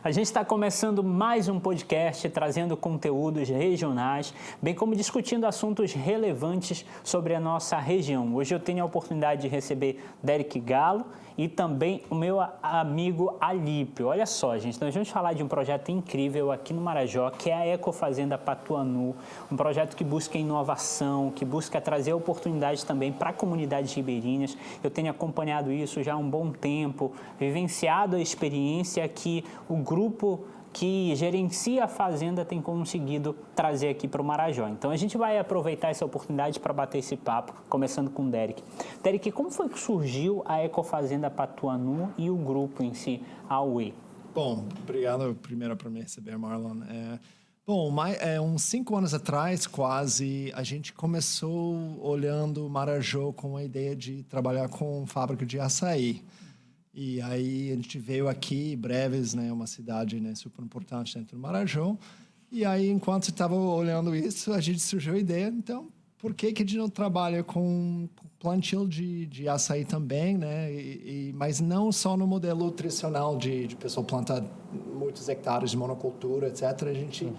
A gente está começando mais um podcast trazendo conteúdos regionais, bem como discutindo assuntos relevantes sobre a nossa região. Hoje eu tenho a oportunidade de receber Derek Galo e também o meu amigo Alípio. Olha só, gente, nós vamos falar de um projeto incrível aqui no Marajó, que é a Ecofazenda Patuanu, um projeto que busca inovação, que busca trazer oportunidades também para comunidades ribeirinhas. Eu tenho acompanhado isso já há um bom tempo, vivenciado a experiência que o grupo que gerencia a fazenda tem conseguido trazer aqui para o Marajó. Então a gente vai aproveitar essa oportunidade para bater esse papo, começando com o Derek. Derek, como foi que surgiu a Ecofazenda Patuanu e o grupo em si, a UE? Bom, obrigado primeiro por me receber, Marlon. Uns 5 anos atrás, quase, a gente começou olhando o Marajó com a ideia de trabalhar com fábrica de açaí. E aí a gente veio aqui, Breves, né, uma cidade, né, super importante dentro do Marajó. E aí, enquanto estava olhando isso, a gente surgiu a ideia, então, por que a gente não trabalha com plantio de açaí também, né? Mas não só no modelo tradicional de pessoa plantar muitos hectares de monocultura, etc. A gente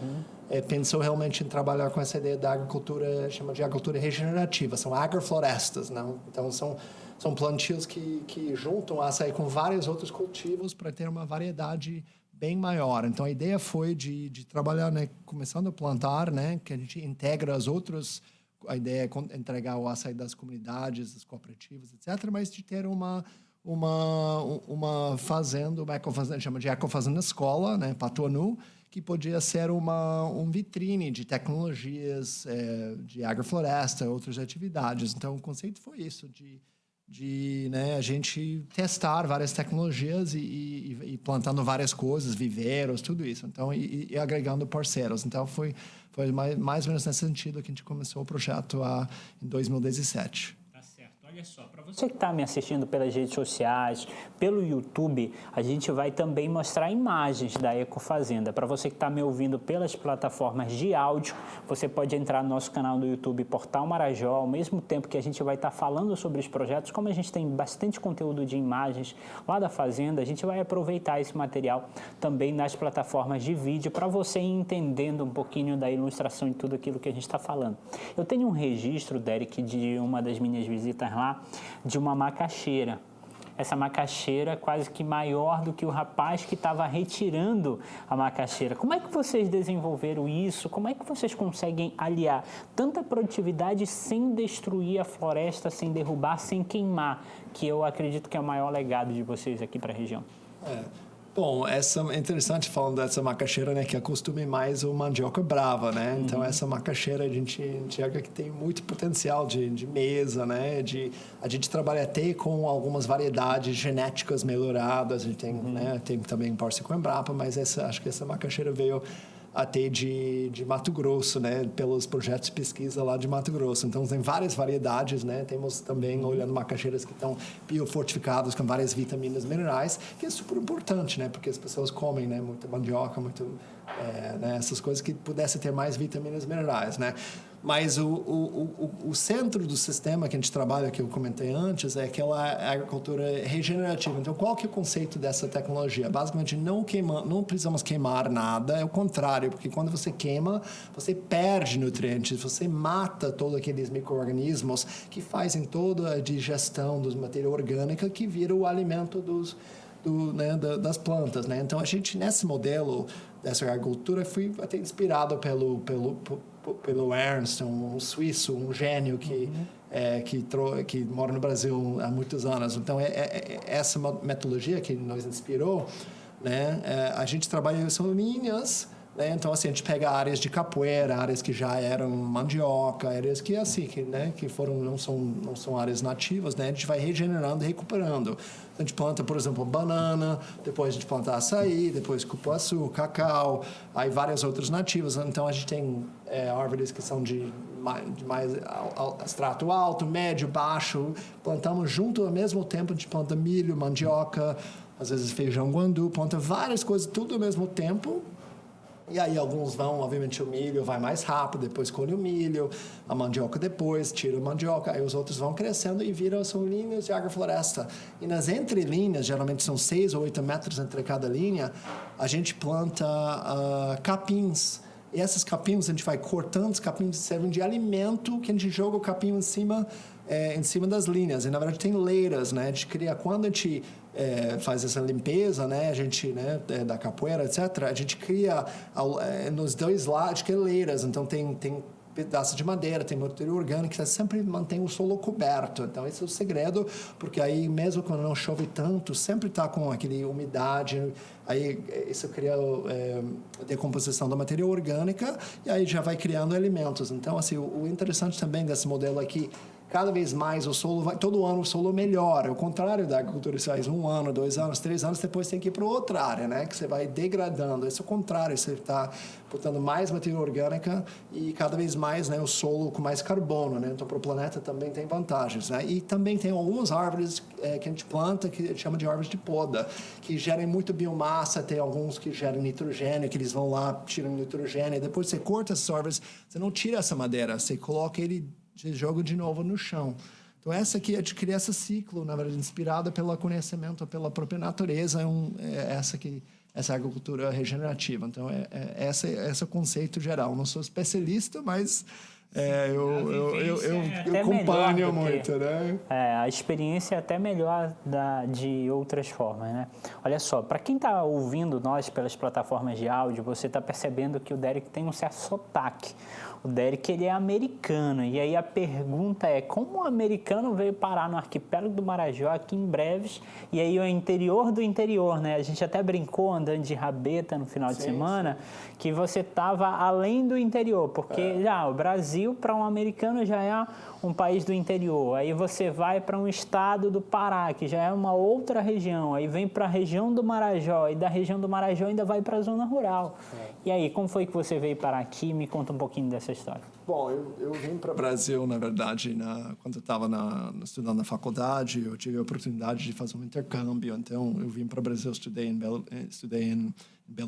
pensou realmente em trabalhar com essa ideia da agricultura, chama de agricultura regenerativa, são agroflorestas, não? Então, são plantios que juntam açaí com vários outros cultivos para ter uma variedade bem maior. Então, a ideia foi de trabalhar, né, começando a plantar, né, que a gente integra as outras. A ideia é entregar o açaí das comunidades, das cooperativas, etc., mas de ter uma fazenda, uma ecofazenda, chama de Ecofazenda Escola, né, Patuanu, que podia ser um vitrine de tecnologias, de agrofloresta, outras atividades. Então, o conceito foi isso, de né, a gente testar várias tecnologias e plantando várias coisas, viveiros, tudo isso. Então, e agregando parceiros. Então, foi mais ou menos nesse sentido que a gente começou o projeto em 2017. Olha só, para você que está me assistindo pelas redes sociais, pelo YouTube, a gente vai também mostrar imagens da Ecofazenda. Para você que está me ouvindo pelas plataformas de áudio, você pode entrar no nosso canal do YouTube Portal Marajó, ao mesmo tempo que a gente vai estar falando sobre os projetos. Como a gente tem bastante conteúdo de imagens lá da Fazenda, a gente vai aproveitar esse material também nas plataformas de vídeo para você ir entendendo um pouquinho da ilustração e tudo aquilo que a gente está falando. Eu tenho um registro, Derek, de uma das minhas visitas lá, de uma macaxeira. Essa macaxeira é quase que maior do que o rapaz que estava retirando a macaxeira. Como é que vocês desenvolveram isso? Como é que vocês conseguem aliar tanta produtividade sem destruir a floresta, sem derrubar, sem queimar? Que eu acredito que é o maior legado de vocês aqui para a região. Bom, é interessante falando dessa macaxeira, né, que acostuma mais o mandioca brava, né? Então, essa macaxeira a gente enxerga que tem muito potencial de mesa, né? A gente trabalha até com algumas variedades genéticas melhoradas, a gente tem, né, tem também parceria com a Embrapa, mas acho que essa macaxeira veio até de Mato Grosso, né, pelos projetos de pesquisa lá de Mato Grosso. Então, tem várias variedades, né? Temos também, olhando macaxeiras que estão biofortificadas com várias vitaminas minerais, que é super importante, né? Porque as pessoas comem, né, muita mandioca, né, essas coisas que pudessem ter mais vitaminas minerais, né? Mas o centro do sistema que a gente trabalha, que eu comentei antes, é aquela agricultura regenerativa. Então, qual que é o conceito dessa tecnologia? Basicamente, não precisamos queimar nada, é o contrário, porque quando você queima, você perde nutrientes, você mata todos aqueles micro-organismos que fazem toda a digestão dos matéria orgânica que vira o alimento das plantas, né? Então, a gente, nesse modelo dessa agricultura, foi até inspirado pelo Ernst, um suíço, um gênio que mora no Brasil há muitos anos. Então, essa metodologia que nos inspirou, né? A gente trabalha em linhas, né? Então, assim, a gente pega áreas de capoeira, áreas que já eram mandioca, áreas que, assim, que não são áreas nativas, né? A gente vai regenerando e recuperando. A gente planta, por exemplo, banana, depois a gente planta açaí, depois cupuaçu, cacau, aí várias outras nativas. Então, a gente tem árvores que são de mais extrato alto, médio, baixo. Plantamos junto ao mesmo tempo, a gente planta milho, mandioca, às vezes feijão guandu, planta várias coisas tudo ao mesmo tempo. E aí alguns vão, obviamente o milho vai mais rápido, depois colhe o milho, a mandioca depois, tira a mandioca, aí os outros vão crescendo e são linhas de agrofloresta. E nas entrelinhas, geralmente são 6 ou 8 metros entre cada linha, a gente planta capins. E esses capins, a gente vai cortando, os capins servem de alimento, que a gente joga o capim em cima das linhas. E, na verdade, tem leiras, né? A gente cria, quando a gente faz essa limpeza, né? A gente, né? Da capoeira, etc., a gente cria nos dois lados, que é leiras. Então, tem pedaços de madeira, tem matéria orgânica, que sempre mantém o solo coberto. Então, esse é o segredo, porque aí, mesmo quando não chove tanto, sempre está com aquele umidade, aí isso cria a decomposição da matéria orgânica, e aí já vai criando alimentos. Então, assim, o interessante também desse modelo aqui, cada vez mais o solo todo ano o solo melhora. Ao contrário da agricultura que faz 1 ano, 2 anos, 3 anos, depois tem que ir para outra área, né? Que você vai degradando. Esse é o contrário, você está botando mais matéria orgânica e cada vez mais, né, o solo com mais carbono, né? Então, para o planeta também tem vantagens, né? E também tem algumas árvores que a gente planta, que a gente chama de árvores de poda, que gerem muito biomassa, tem alguns que geram nitrogênio, que eles vão lá, tiram nitrogênio, e depois você corta essas árvores, você não tira essa madeira, você coloca ele, joga de novo no chão. Então, essa aqui é de criar esse ciclo, na verdade, inspirada pelo conhecimento, pela própria natureza, essa agricultura regenerativa. Então, esse é o conceito geral. Não sou especialista, mas eu acompanho muito, né? A experiência é até melhor de outras formas, né? Olha só, para quem está ouvindo nós pelas plataformas de áudio, você está percebendo que o Derek tem um certo sotaque. O Derek, ele é americano, e aí a pergunta é, como um americano veio parar no arquipélago do Marajó aqui em Breves, e aí o interior do interior, né? A gente até brincou andando de rabeta no final de semana, que você estava além do interior, porque já o Brasil, para um americano, já é um país do interior. Aí você vai para um estado do Pará, que já é uma outra região, aí vem para a região do Marajó, e da região do Marajó ainda vai para a zona rural. E aí, como foi que você veio parar aqui? Me conta um pouquinho dessa história. Bom, eu vim para o Brasil, na verdade, quando eu estava estudando na faculdade, eu tive a oportunidade de fazer um intercâmbio. Então, eu vim para o Brasil, estudei em Belo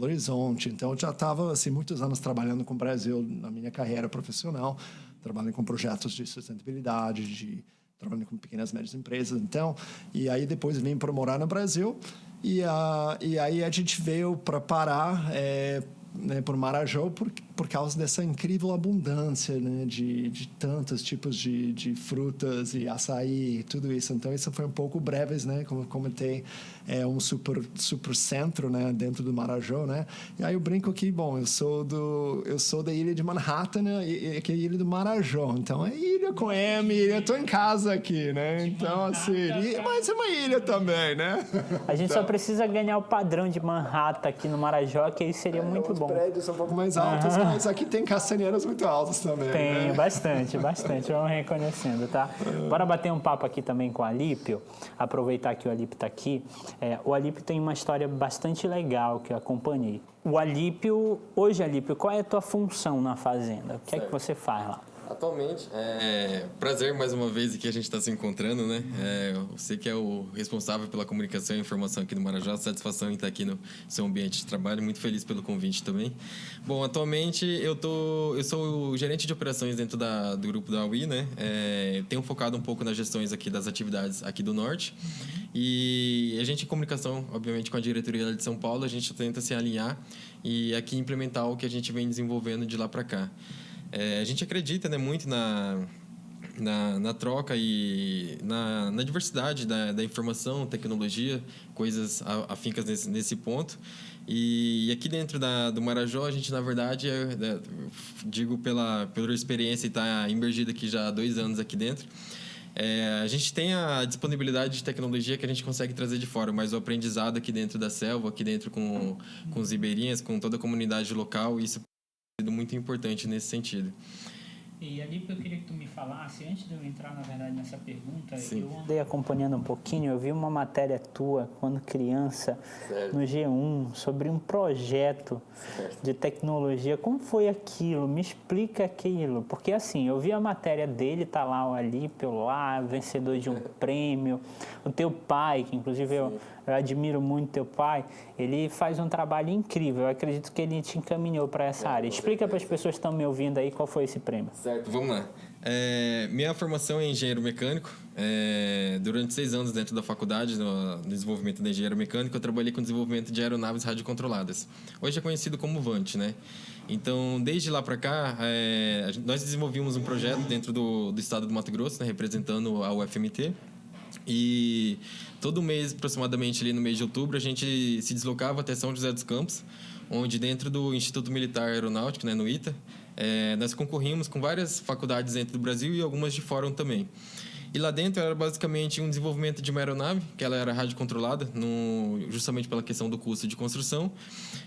Horizonte. Então, eu já estava assim, muitos anos trabalhando com o Brasil na minha carreira profissional, trabalhando com projetos de sustentabilidade, trabalhando com pequenas e médias empresas. Então, e aí depois vim para morar no Brasil. E aí a gente veio para Pará, né, por Marajó, por causa dessa incrível abundância, né, de tantos tipos de frutas e açaí e tudo isso. Então, isso foi um pouco Breves, né, como comentei, um super centro, né, dentro do Marajó, né. E aí eu brinco que, bom, eu sou da ilha de Manhattan, né, e que é a ilha do Marajó. Então, é ilha com M, eu estou em casa aqui, né. Então, assim, mas é uma ilha também, né. A gente só precisa ganhar o padrão de Manhattan aqui no Marajó, que aí seria muito bom. Os prédios são um pouco mais altos, mas aqui tem castanheiras muito altas também. Tem, né? bastante. Vamos reconhecendo, tá? Bora bater um papo aqui também com o Alípio, aproveitar que o Alípio está aqui. O Alípio tem uma história bastante legal que eu acompanhei. Hoje, Alípio, qual é a tua função na fazenda? O que é que você faz lá? Atualmente, prazer mais uma vez aqui a gente está se encontrando, né? Você que é o responsável pela comunicação e informação aqui no Marajó, satisfação em estar aqui no seu ambiente de trabalho, muito feliz pelo convite também. Bom, atualmente eu sou o gerente de operações dentro do grupo da UI, né? Tenho focado um pouco nas gestões aqui das atividades aqui do Norte e a gente em comunicação, obviamente com a diretoria de São Paulo, a gente tenta se alinhar e aqui implementar o que a gente vem desenvolvendo de lá para cá. A gente acredita, né, muito na troca e na diversidade da informação, tecnologia, coisas afincas nesse ponto. E aqui dentro do Marajó, a gente, na verdade, digo pela experiência e estar imergido aqui já há 2 anos aqui dentro, a gente tem a disponibilidade de tecnologia que a gente consegue trazer de fora, mas o aprendizado aqui dentro da selva, aqui dentro com os ribeirinhas, com toda a comunidade local, isso sido muito importante nesse sentido. E ali eu queria que tu me falasse, antes de eu entrar, na verdade, nessa pergunta, Sim. eu andei acompanhando um pouquinho, eu vi uma matéria tua, quando criança, no G1, sobre um projeto de tecnologia. Como foi aquilo? Me explica aquilo. Porque, assim, eu vi a matéria dele, tá lá o Alípio, lá, vencedor de um prêmio. O teu pai, que inclusive eu admiro muito teu pai, ele faz um trabalho incrível. Eu acredito que ele te encaminhou para essa área. Explica para as pessoas que estão me ouvindo aí qual foi esse prêmio. Certo, vamos lá. Minha formação é engenheiro mecânico. Durante 6 anos dentro da faculdade, no desenvolvimento de engenheiro mecânico, eu trabalhei com desenvolvimento de aeronaves radiocontroladas. Hoje é conhecido como VANT, né? Então, desde lá para cá, nós desenvolvimos um projeto dentro do estado do Mato Grosso, né, representando a UFMT. E todo mês, aproximadamente ali no mês de outubro, a gente se deslocava até São José dos Campos, onde dentro do Instituto Militar Aeronáutico, né, no ITA, nós concorríamos com várias faculdades dentro do Brasil e algumas de fora também. E lá dentro era basicamente um desenvolvimento de uma aeronave, que ela era radiocontrolada, justamente pela questão do custo de construção.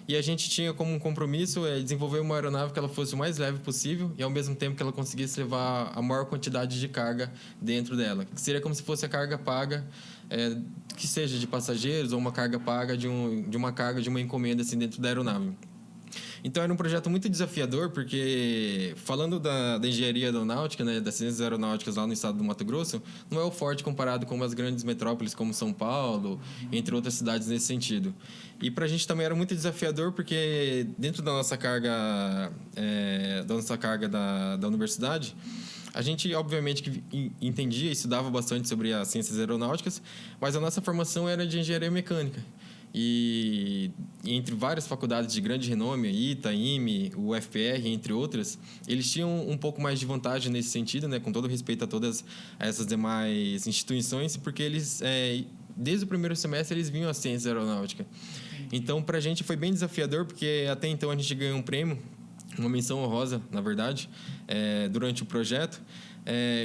E a gente tinha como um compromisso desenvolver uma aeronave que ela fosse o mais leve possível e, ao mesmo tempo, que ela conseguisse levar a maior quantidade de carga dentro dela. Que seria como se fosse a carga paga, que seja de passageiros ou uma carga paga de uma carga de uma encomenda assim, dentro da aeronave. Então, era um projeto muito desafiador, porque, falando da engenharia aeronáutica, né, das ciências aeronáuticas lá no estado do Mato Grosso, não é o forte comparado com as grandes metrópoles como São Paulo, entre outras cidades nesse sentido. E para a gente também era muito desafiador, porque dentro da nossa carga, da universidade, a gente, obviamente, que entendia e estudava bastante sobre as ciências aeronáuticas, mas a nossa formação era de engenharia mecânica. E entre várias faculdades de grande renome, ITA, IME, o UFPR, entre outras, eles tinham um pouco mais de vantagem nesse sentido, né, com todo respeito a todas essas demais instituições, porque eles, desde o primeiro semestre, eles vinham a ciência aeronáutica. Então, para a gente foi bem desafiador, porque até então a gente ganhou um prêmio, uma menção honrosa, na verdade, durante o projeto,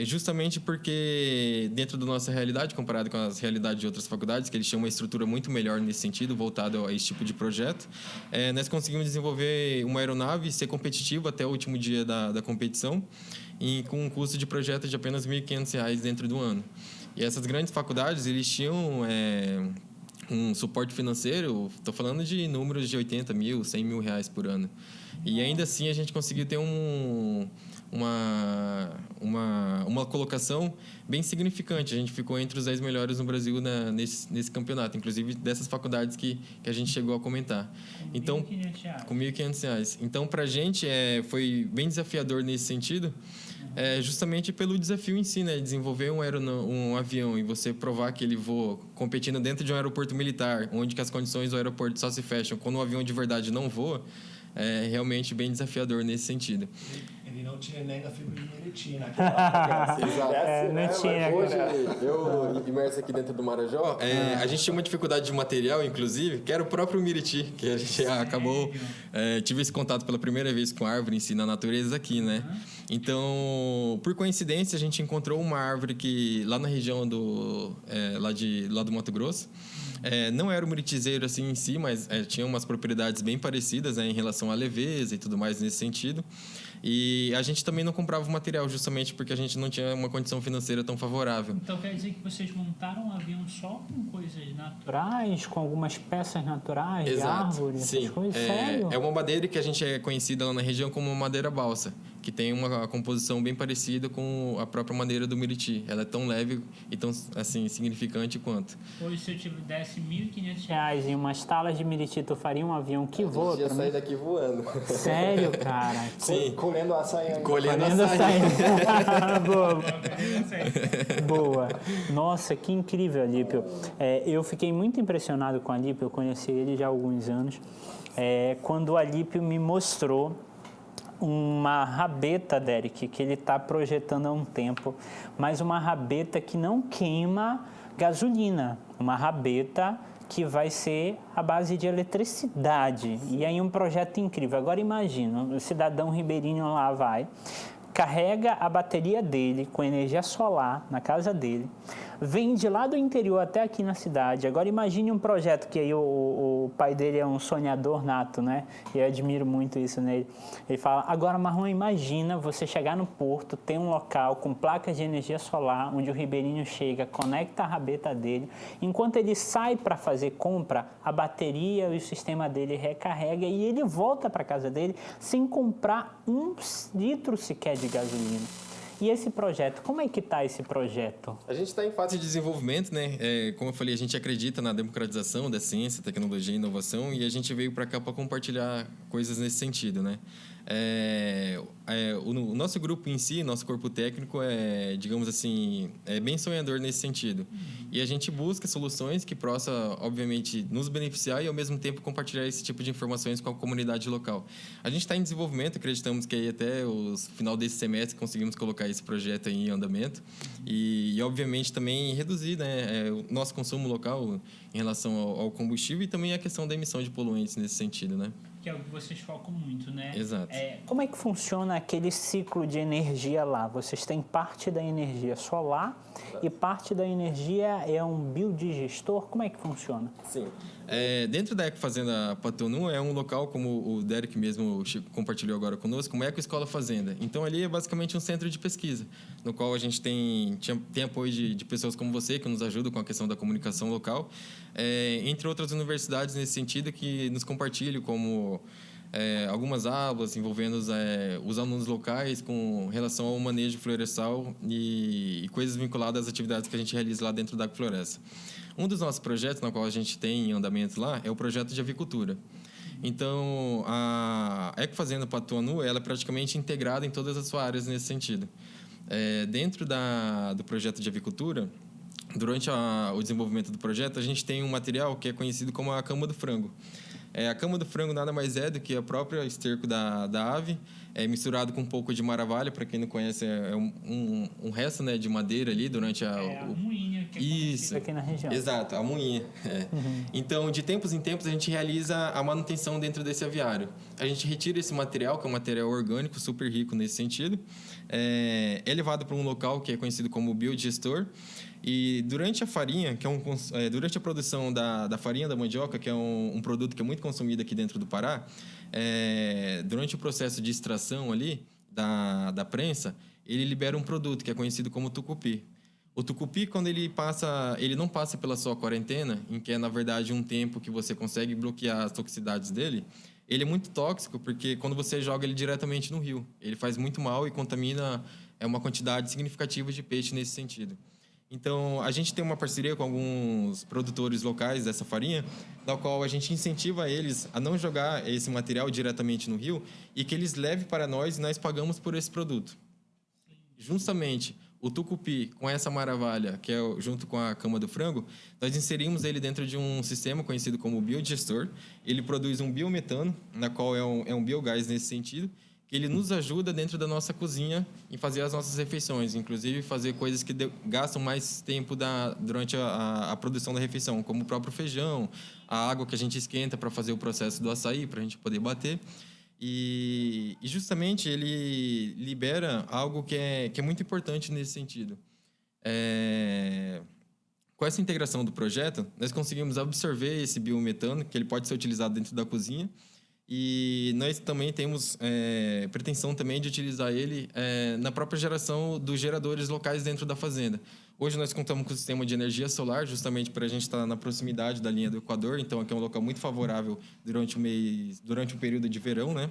justamente porque dentro da nossa realidade, comparado com as realidades de outras faculdades, que eles tinham uma estrutura muito melhor nesse sentido, voltado a esse tipo de projeto, nós conseguimos desenvolver uma aeronave e ser competitivo até o último dia da competição, e com um custo de projeto de apenas R$ 1.500 dentro do ano. E essas grandes faculdades, eles tinham um suporte financeiro, estou falando de números de 80 mil, 100 mil reais por ano. E ainda assim a gente conseguiu ter uma colocação bem significante. A gente ficou entre os 10 melhores no Brasil nesse campeonato, inclusive dessas faculdades que a gente chegou a comentar. Com R$ 1.500. Com R$ 1.500. Então, para a gente foi bem desafiador nesse sentido, justamente pelo desafio em si, né? Desenvolver um avião e você provar que ele voa competindo dentro de um aeroporto militar, onde que as condições do aeroporto só se fecham quando um avião de verdade não voa, é realmente bem desafiador nesse sentido. Ele não tinha nem a fibra de Meriti, né? Exato. Não tinha. Hoje, eu imerso aqui dentro do Marajó, a gente tinha uma dificuldade de material, inclusive, que era o próprio Miriti, que a gente acabou... tive esse contato pela primeira vez com a árvore em si, na natureza aqui, né? Então, por coincidência, a gente encontrou uma árvore que, lá na região lá do Mato Grosso, não era o miritizeiro assim em si, mas tinha umas propriedades bem parecidas, né, em relação à leveza e tudo mais nesse sentido. E a gente também não comprava o material justamente porque a gente não tinha uma condição financeira tão favorável. Então quer dizer que vocês montaram um avião só com coisas naturais, com algumas peças naturais, de árvores, sim. Essas coisas? Sério? É uma madeira que a gente é conhecida lá na região como madeira balsa, que tem uma composição bem parecida com a própria madeira do Miriti. Ela é tão leve e tão assim, significante quanto. Hoje, se eu te desse R$ 1.500 em umas talas de Miriti, tu faria um avião que voa? Eu ia sair daqui voando. Sério, cara? Sim. Colhendo açaí. Colhendo açaí. Boa. Boa. Nossa, que incrível, Alípio. Eu fiquei muito impressionado com o Alípio, eu conheci ele já há alguns anos, quando o Alípio me mostrou uma rabeta, Derek, que ele está projetando há um tempo, mas uma rabeta que não queima gasolina, uma rabeta que vai ser a base de eletricidade. E aí um projeto incrível. Agora imagina, o cidadão ribeirinho lá carrega a bateria dele com energia solar na casa dele, vem de lá do interior até aqui na cidade. Agora imagine um projeto que aí o pai dele é um sonhador nato, né? E eu admiro muito isso nele. Ele fala, agora Marrom, imagina você chegar no porto, tem um local com placas de energia solar, onde o ribeirinho chega, conecta a rabeta dele, enquanto ele sai para fazer compra, a bateria e o sistema dele recarrega e ele volta para casa dele sem comprar 1 litro sequer de gasolina. E esse projeto, como é que está esse projeto? A gente está em fase de desenvolvimento, né? Como eu falei, a gente acredita na democratização da ciência, tecnologia e inovação e a gente veio para cá para compartilhar coisas nesse sentido, né? O nosso grupo em si, nosso corpo técnico é, digamos assim, é bem sonhador nesse sentido. E a gente busca soluções que possam, obviamente, nos beneficiar e, ao mesmo tempo, compartilhar esse tipo de informações com a comunidade local. A gente está em desenvolvimento, acreditamos que aí até o final desse semestre conseguimos colocar esse projeto aí em andamento e obviamente, também reduzir, né, o nosso consumo local em relação ao combustível e também a questão da emissão de poluentes nesse sentido, né? Que é o que vocês focam muito, né? Exato. Como é que funciona aquele ciclo de energia lá? Vocês têm parte da energia solar e parte da energia é um biodigestor? Como é que funciona? Sim. Dentro da Ecofazenda Patuanu é um local, como o Derek mesmo compartilhou agora conosco, uma Ecoescola Fazenda. Então, ali é basicamente um centro de pesquisa, no qual a gente tem apoio de pessoas como você, que nos ajudam com a questão da comunicação local, entre outras universidades nesse sentido, que nos compartilham como algumas aulas envolvendo os alunos locais com relação ao manejo florestal e coisas vinculadas às atividades que a gente realiza lá dentro da Ecofloresta. Um dos nossos projetos, na qual a gente tem em andamento lá, é o projeto de avicultura. Então, a Ecofazenda Patuanu, ela é praticamente integrada em todas as suas áreas nesse sentido. Dentro do projeto de avicultura, durante o desenvolvimento do projeto, a gente tem um material que é conhecido como a cama do frango. A cama do frango nada mais é do que a própria esterco da ave, misturado com um pouco de maravalha. Para quem não conhece, é um resto, né, de madeira ali durante a moinha que é isso aqui na região. Exato, a moinha. Então, de tempos em tempos, a gente realiza a manutenção dentro desse aviário. A gente retira esse material, que é um material orgânico, super rico nesse sentido, é levado para um local que é conhecido como biodigestor. E durante a farinha, que durante a produção da farinha da mandioca, que é um produto que é muito consumido aqui dentro do Pará, durante o processo de extração ali da prensa, ele libera um produto que é conhecido como tucupi. O tucupi, quando ele não passa pela sua quarentena, em que é, na verdade, um tempo que você consegue bloquear as toxicidades dele, ele é muito tóxico, porque quando você joga ele diretamente no rio, ele faz muito mal e contamina uma quantidade significativa de peixe nesse sentido. Então, a gente tem uma parceria com alguns produtores locais dessa farinha, na qual a gente incentiva eles a não jogar esse material diretamente no rio e que eles levem para nós e nós pagamos por esse produto. Justamente, o tucupi, com essa maravilha, que é junto com a cama do frango, nós inserimos ele dentro de um sistema conhecido como biodigestor. Ele produz um biometano, na qual é um biogás nesse sentido, que ele nos ajuda dentro da nossa cozinha em fazer as nossas refeições, inclusive fazer coisas que gastam mais tempo durante a produção da refeição, como o próprio feijão, a água que a gente esquenta para fazer o processo do açaí, para a gente poder bater. E justamente ele libera algo que é muito importante nesse sentido. Com essa integração do projeto, nós conseguimos absorver esse biometano, que ele pode ser utilizado dentro da cozinha, e nós também temos pretensão também de utilizar ele na própria geração dos geradores locais dentro da fazenda. Hoje nós contamos com o sistema de energia solar, justamente para a gente estar na proximidade da linha do Equador, então aqui é um local muito favorável durante o período de verão, né?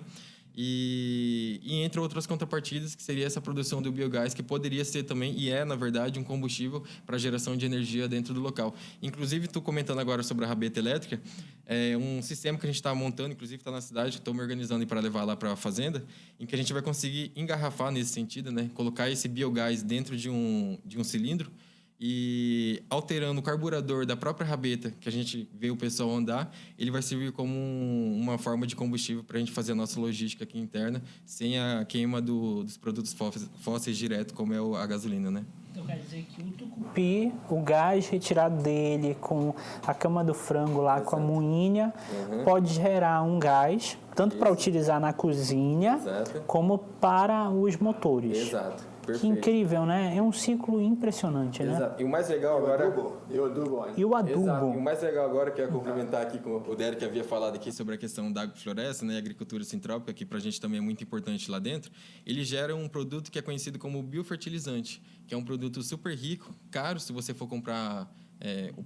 E entre outras contrapartidas, que seria essa produção do biogás, que poderia ser também, e na verdade, um combustível para geração de energia dentro do local. Inclusive, estou comentando agora sobre a rabeta elétrica, um sistema que a gente está montando, inclusive está na cidade, estou me organizando para levar lá para a fazenda, em que a gente vai conseguir engarrafar nesse sentido, né? Colocar esse biogás dentro de um cilindro, e alterando o carburador da própria rabeta, que a gente vê o pessoal andar, ele vai servir como uma forma de combustível para a gente fazer a nossa logística aqui interna, sem a queima dos produtos fósseis direto, como é a gasolina, né? Então quer dizer que o tucupi, o gás retirado dele com a cama do frango lá, com a moinha, pode gerar um gás tanto para utilizar na cozinha, Exato. como para os motores. Exato. Que Perfeito. incrível, né? É um ciclo impressionante, né? Exato. E o mais legal agora... E o adubo ainda. E o adubo. Exato. E o mais legal agora, que é complementar aqui com o Derek havia falado aqui sobre a questão da agrofloresta, né, agricultura sintrópica, que para a gente também é muito importante lá dentro, ele gera um produto que é conhecido como biofertilizante, que é um produto super rico, caro se você for comprar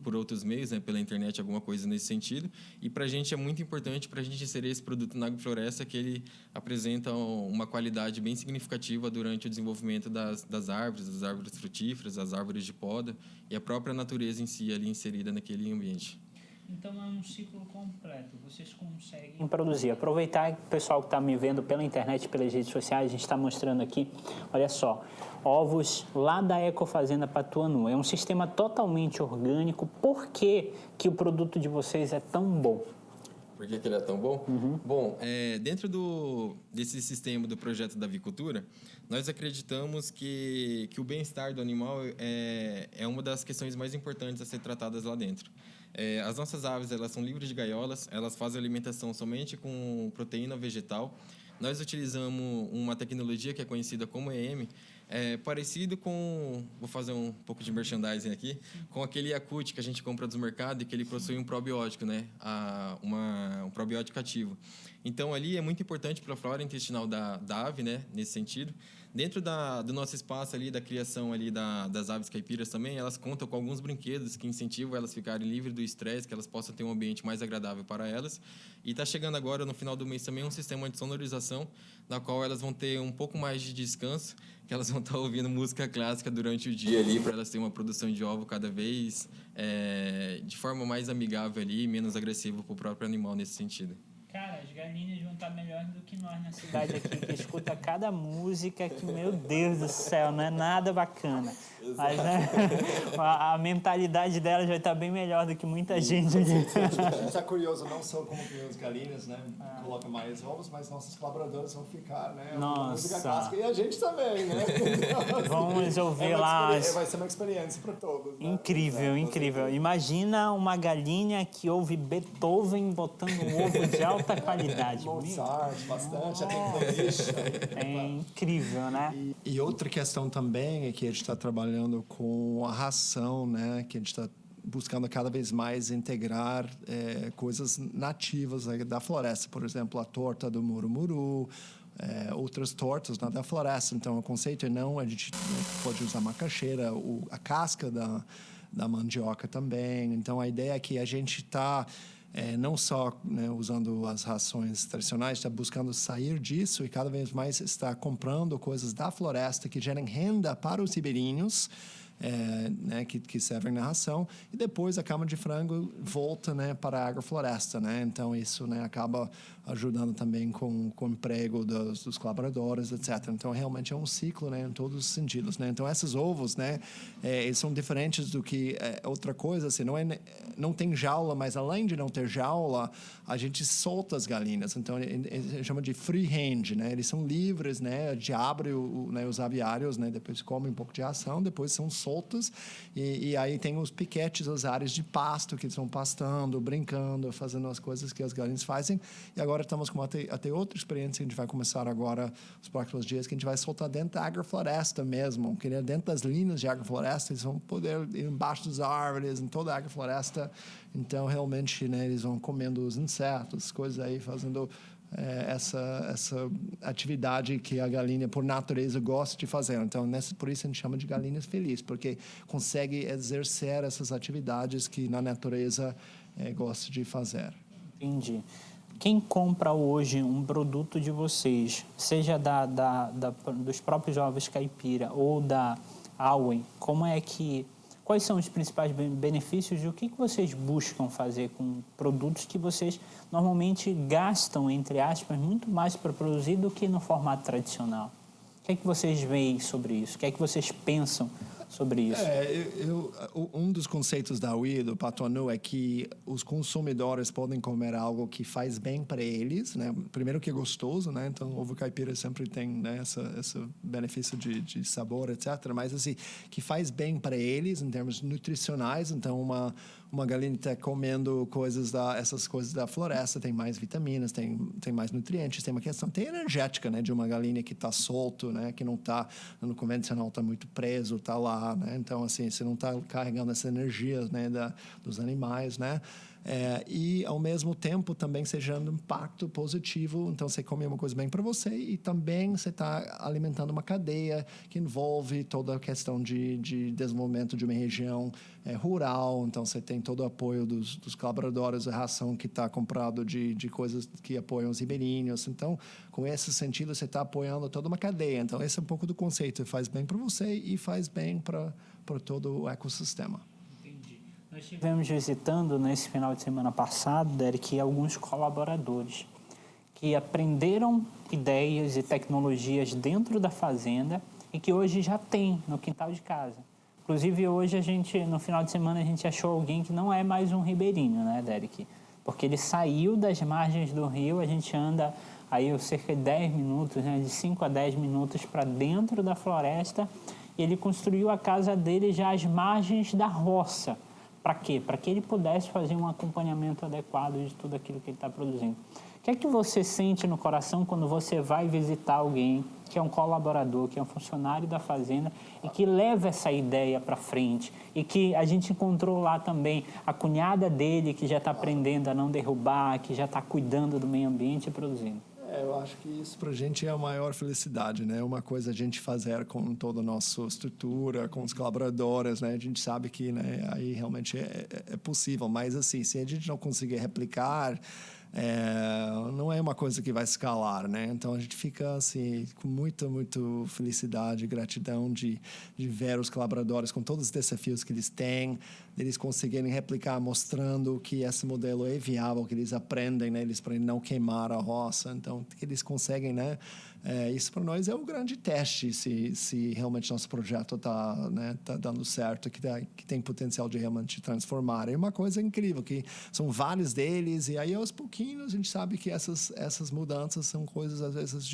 por outros meios, né, pela internet, alguma coisa nesse sentido. E para a gente é muito importante para a gente inserir esse produto na agrofloresta, que ele apresenta uma qualidade bem significativa durante o desenvolvimento das árvores frutíferas, das árvores de poda e a própria natureza em si ali inserida naquele ambiente. Então é um ciclo completo, vocês conseguem produzir. Aproveitar que o pessoal que está me vendo pela internet, pelas redes sociais, a gente está mostrando aqui, olha só, ovos lá da Ecofazenda Patuanu. É um sistema totalmente orgânico. Por que o produto de vocês é tão bom? Por que ele é tão bom? Bom, dentro desse sistema do projeto da avicultura, nós acreditamos que o bem-estar do animal é uma das questões mais importantes a ser tratadas lá dentro. As nossas aves, elas são livres de gaiolas, elas fazem alimentação somente com proteína vegetal. Nós utilizamos uma tecnologia que é conhecida como EM, parecido com, vou fazer um pouco de merchandising aqui, com aquele Yakult que a gente compra dos mercados e que ele possui um probiótico, né? Um probiótico ativo. Então, ali é muito importante para a flora intestinal da ave, né? Nesse sentido. Dentro do nosso espaço ali, da criação ali das aves caipiras também, elas contam com alguns brinquedos que incentivam elas a ficarem livres do estresse, que elas possam ter um ambiente mais agradável para elas. E está chegando agora, no final do mês, também um sistema de sonorização, na qual elas vão ter um pouco mais de descanso, que elas vão estar ouvindo música clássica durante o dia ali, para elas terem uma produção de ovo cada vez de forma mais amigável ali, menos agressiva para o próprio animal nesse sentido. Cara, as galinhas vão estar melhores do que nós na cidade aqui, que escuta cada música que, meu Deus do céu, não é nada bacana. Mas, né, a mentalidade delas vai estar bem melhor do que muita gente aqui. A gente está curioso não só como que as galinhas, né, colocam mais ovos, mas nossos colaboradores vão ficar, né, Nossa. música clássica, e a gente também, né? Vamos ouvir lá. Vai ser uma experiência para todos. Né? Incrível, incrível. Imagina uma galinha que ouve Beethoven botando um ovo de alta qualidade. Mozart, bastante, já tem playlist. É incrível, né? E outra questão também é que a gente está trabalhando com a ração, né? Que a gente está buscando cada vez mais integrar coisas nativas da floresta. Por exemplo, a torta do murumuru, outras tortas da floresta. Então, o conceito é não, a gente pode usar macaxeira, a casca da mandioca também. Então, a ideia é que a gente está não só, né, usando as rações tradicionais, está buscando sair disso e cada vez mais está comprando coisas da floresta que gerem renda para os ribeirinhos, né, que servem na ração, e depois a cama de frango volta, né, para a agrofloresta, né? Então isso, né, acaba ajudando também com o emprego dos colaboradores, etc. Então realmente é um ciclo, né, em todos os sentidos, né? Então esses ovos, né, eles são diferentes do que outra coisa, assim, não tem jaula, mas além de não ter jaula, a gente solta as galinhas. Então ele chama de free range, né? Eles são livres, né? A gente abre né, os aviários, né? Depois comem um pouco de ração, depois são soltas e aí tem os piquetes, as áreas de pasto que estão pastando, brincando, fazendo as coisas que as galinhas fazem. E agora estamos com até outra experiência que a gente vai começar agora nos próximos dias, que a gente vai soltar dentro da agrofloresta mesmo, que dentro das linhas de agrofloresta eles vão poder ir embaixo das árvores, em toda a agrofloresta. Então realmente, né, eles vão comendo os insetos, coisas aí, fazendo essa atividade que a galinha, por natureza, gosta de fazer. Então, por isso a gente chama de galinhas felizes, porque consegue exercer essas atividades que na natureza gosta de fazer. Entendi. Quem compra hoje um produto de vocês, seja dos próprios ovos caipira ou da Auen, quais são os principais benefícios e o que vocês buscam fazer com produtos que vocês normalmente gastam, entre aspas, muito mais para produzir do que no formato tradicional? O que é que vocês veem sobre isso? O que é que vocês pensam sobre isso? Um dos conceitos da UI, do Patuanu, é que os consumidores podem comer algo que faz bem para eles, né? Primeiro que é gostoso, né? Então, ovo caipira sempre tem, né, esse benefício de sabor, etc. Mas, assim, que faz bem para eles em termos nutricionais. Então, uma galinha está comendo essas coisas da floresta, tem mais vitaminas, tem mais nutrientes, tem uma questão energética, né, de uma galinha que está solto, né, que não está no convencional, está muito preso, está lá, né, então assim você não está carregando essa energia, né, dos animais, né. E ao mesmo tempo também você gerando impacto positivo, então você come uma coisa bem para você e também você está alimentando uma cadeia que envolve toda a questão de desenvolvimento de uma região rural, então você tem todo o apoio dos colaboradores, a ração que está comprado de coisas que apoiam os ribeirinhos, então com esse sentido você está apoiando toda uma cadeia, então esse é um pouco do conceito, faz bem para você e faz bem para todo o ecossistema. Nós estivemos visitando nesse final de semana passado, Derek, alguns colaboradores que aprenderam ideias e tecnologias dentro da fazenda e que hoje já tem no quintal de casa. Inclusive hoje no final de semana a gente achou alguém que não é mais um ribeirinho, né, Derek? Porque ele saiu das margens do rio, a gente anda aí cerca de 10 minutos, né, de 5 a 10 minutos para dentro da floresta e ele construiu a casa dele já às margens da roça. Para quê? Para que ele pudesse fazer um acompanhamento adequado de tudo aquilo que ele está produzindo. O que é que você sente no coração quando você vai visitar alguém que é um colaborador, que é um funcionário da fazenda e que leva essa ideia para frente e que a gente encontrou lá também a cunhada dele que já está aprendendo a não derrubar, que já está cuidando do meio ambiente e produzindo? Eu acho que isso para a gente é a maior felicidade, né? Uma coisa a gente fazer com toda a nossa estrutura, com os colaboradores, né? A gente sabe que, né, aí realmente é possível, mas assim, se a gente não conseguir replicar, não é uma coisa que vai escalar, né? Então a gente fica assim com muita felicidade, gratidão de ver os colaboradores com todos os desafios que eles têm, eles conseguirem replicar, mostrando que esse modelo é viável, que eles aprendem, né? Eles para não queimar a roça, então que eles conseguem, né? Isso para nós é o grande teste se realmente nosso projeto está, né, tá dando certo, que tem potencial de realmente transformar. É uma coisa incrível que são vários deles e aí aos pouquinhos a gente sabe que essas mudanças são coisas às vezes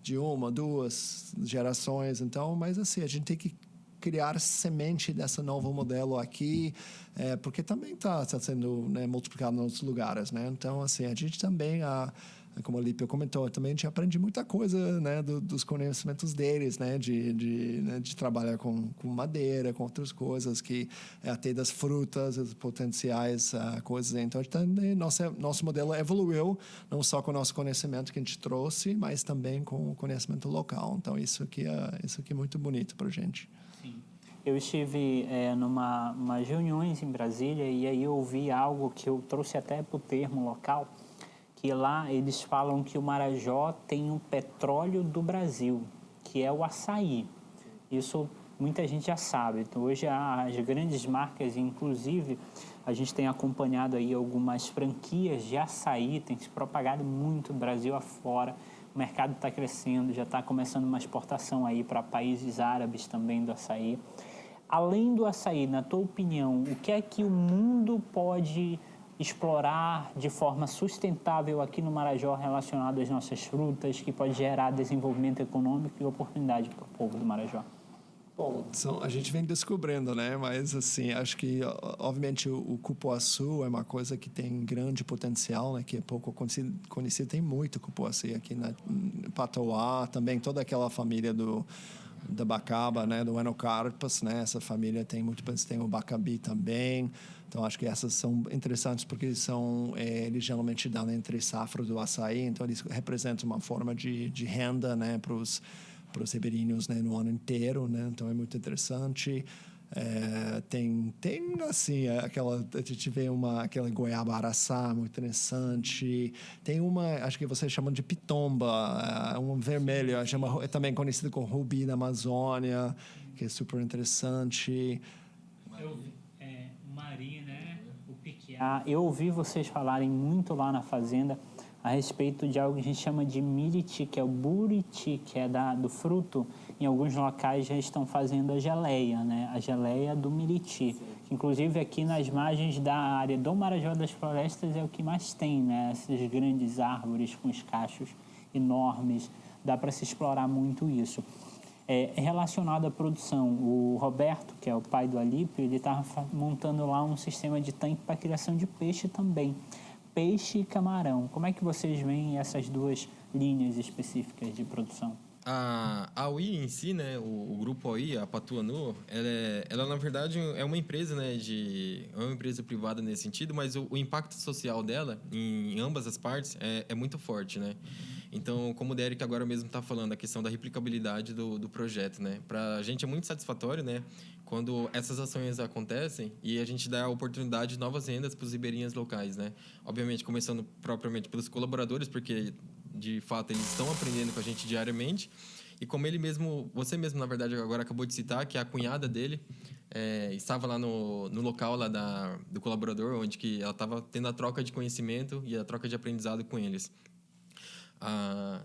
de uma, duas gerações, então, mas assim a gente tem que criar semente desse novo modelo aqui, porque também está sendo, né, multiplicado em outros lugares, né? Então, assim, a gente também, como a Lípia comentou, também a gente aprende muita coisa, né, dos conhecimentos deles, né, de trabalhar com madeira, com outras coisas, que até das frutas, as potenciais coisas. Então, nosso modelo evoluiu, não só com o nosso conhecimento que a gente trouxe, mas também com o conhecimento local. Então, isso aqui é muito bonito para a gente. Eu estive umas reuniões em Brasília e aí eu ouvi algo que eu trouxe até para o termo local, que lá eles falam que o Marajó tem o petróleo do Brasil, que é o açaí. Isso muita gente já sabe. Então, hoje as grandes marcas, inclusive, a gente tem acompanhado aí algumas franquias de açaí, tem se propagado muito Brasil afora. O mercado está crescendo, já está começando uma exportação aí para países árabes também do açaí. Além do açaí, na tua opinião, o que é que o mundo pode explorar de forma sustentável aqui no Marajó relacionado às nossas frutas, que pode gerar desenvolvimento econômico e oportunidade para o povo do Marajó? Bom, a gente vem descobrindo, né? Mas, assim, acho que, obviamente, o cupuaçu é uma coisa que tem grande potencial, né? Que é pouco conhecido. Tem muito cupuaçu aqui na Patauá, também toda aquela família da Bacaba, né, do Enocarpus, né, essa família tem o Bacabi também, então acho que essas são interessantes porque eles geralmente dão entre safra do açaí, então eles representam uma forma de renda, né, para os ribeirinhos, né, no ano inteiro, né, então é muito interessante. Tem assim, a gente vê aquela goiaba araçá muito interessante, tem acho que vocês chamam de pitomba, um vermelho, é também conhecido como rubi da Amazônia, que é super interessante. Mari, né? O piquiá. Eu ouvi vocês falarem muito lá na fazenda a respeito de algo que a gente chama de miriti, que é o buriti, que é do fruto. Em alguns locais já estão fazendo a geleia, né? A geleia do miriti. Inclusive aqui nas margens da área do Marajó das Florestas é o que mais tem, né? Essas grandes árvores com os cachos enormes. Dá para se explorar muito isso. relacionado à produção. O Roberto, que é o pai do Alípio, ele estava montando lá um sistema de tanque para criação de peixe também. Peixe e camarão. Como é que vocês veem essas duas linhas específicas de produção? A UI em si, né, o grupo UI, a Patuanu, ela na verdade é uma empresa, né, é uma empresa privada nesse sentido, mas o impacto social dela em ambas as partes é muito forte, né? Então, como o Derek agora mesmo está falando, a questão da replicabilidade do projeto, né? Para a gente é muito satisfatório, né, quando essas ações acontecem e a gente dá a oportunidade de novas rendas para os ribeirinhas locais, né? Obviamente, começando propriamente pelos colaboradores, porque de fato eles estão aprendendo com a gente diariamente, e como você mesmo na verdade agora acabou de citar que a cunhada dele estava lá no local lá do colaborador, onde que ela estava tendo a troca de conhecimento e a troca de aprendizado com eles. A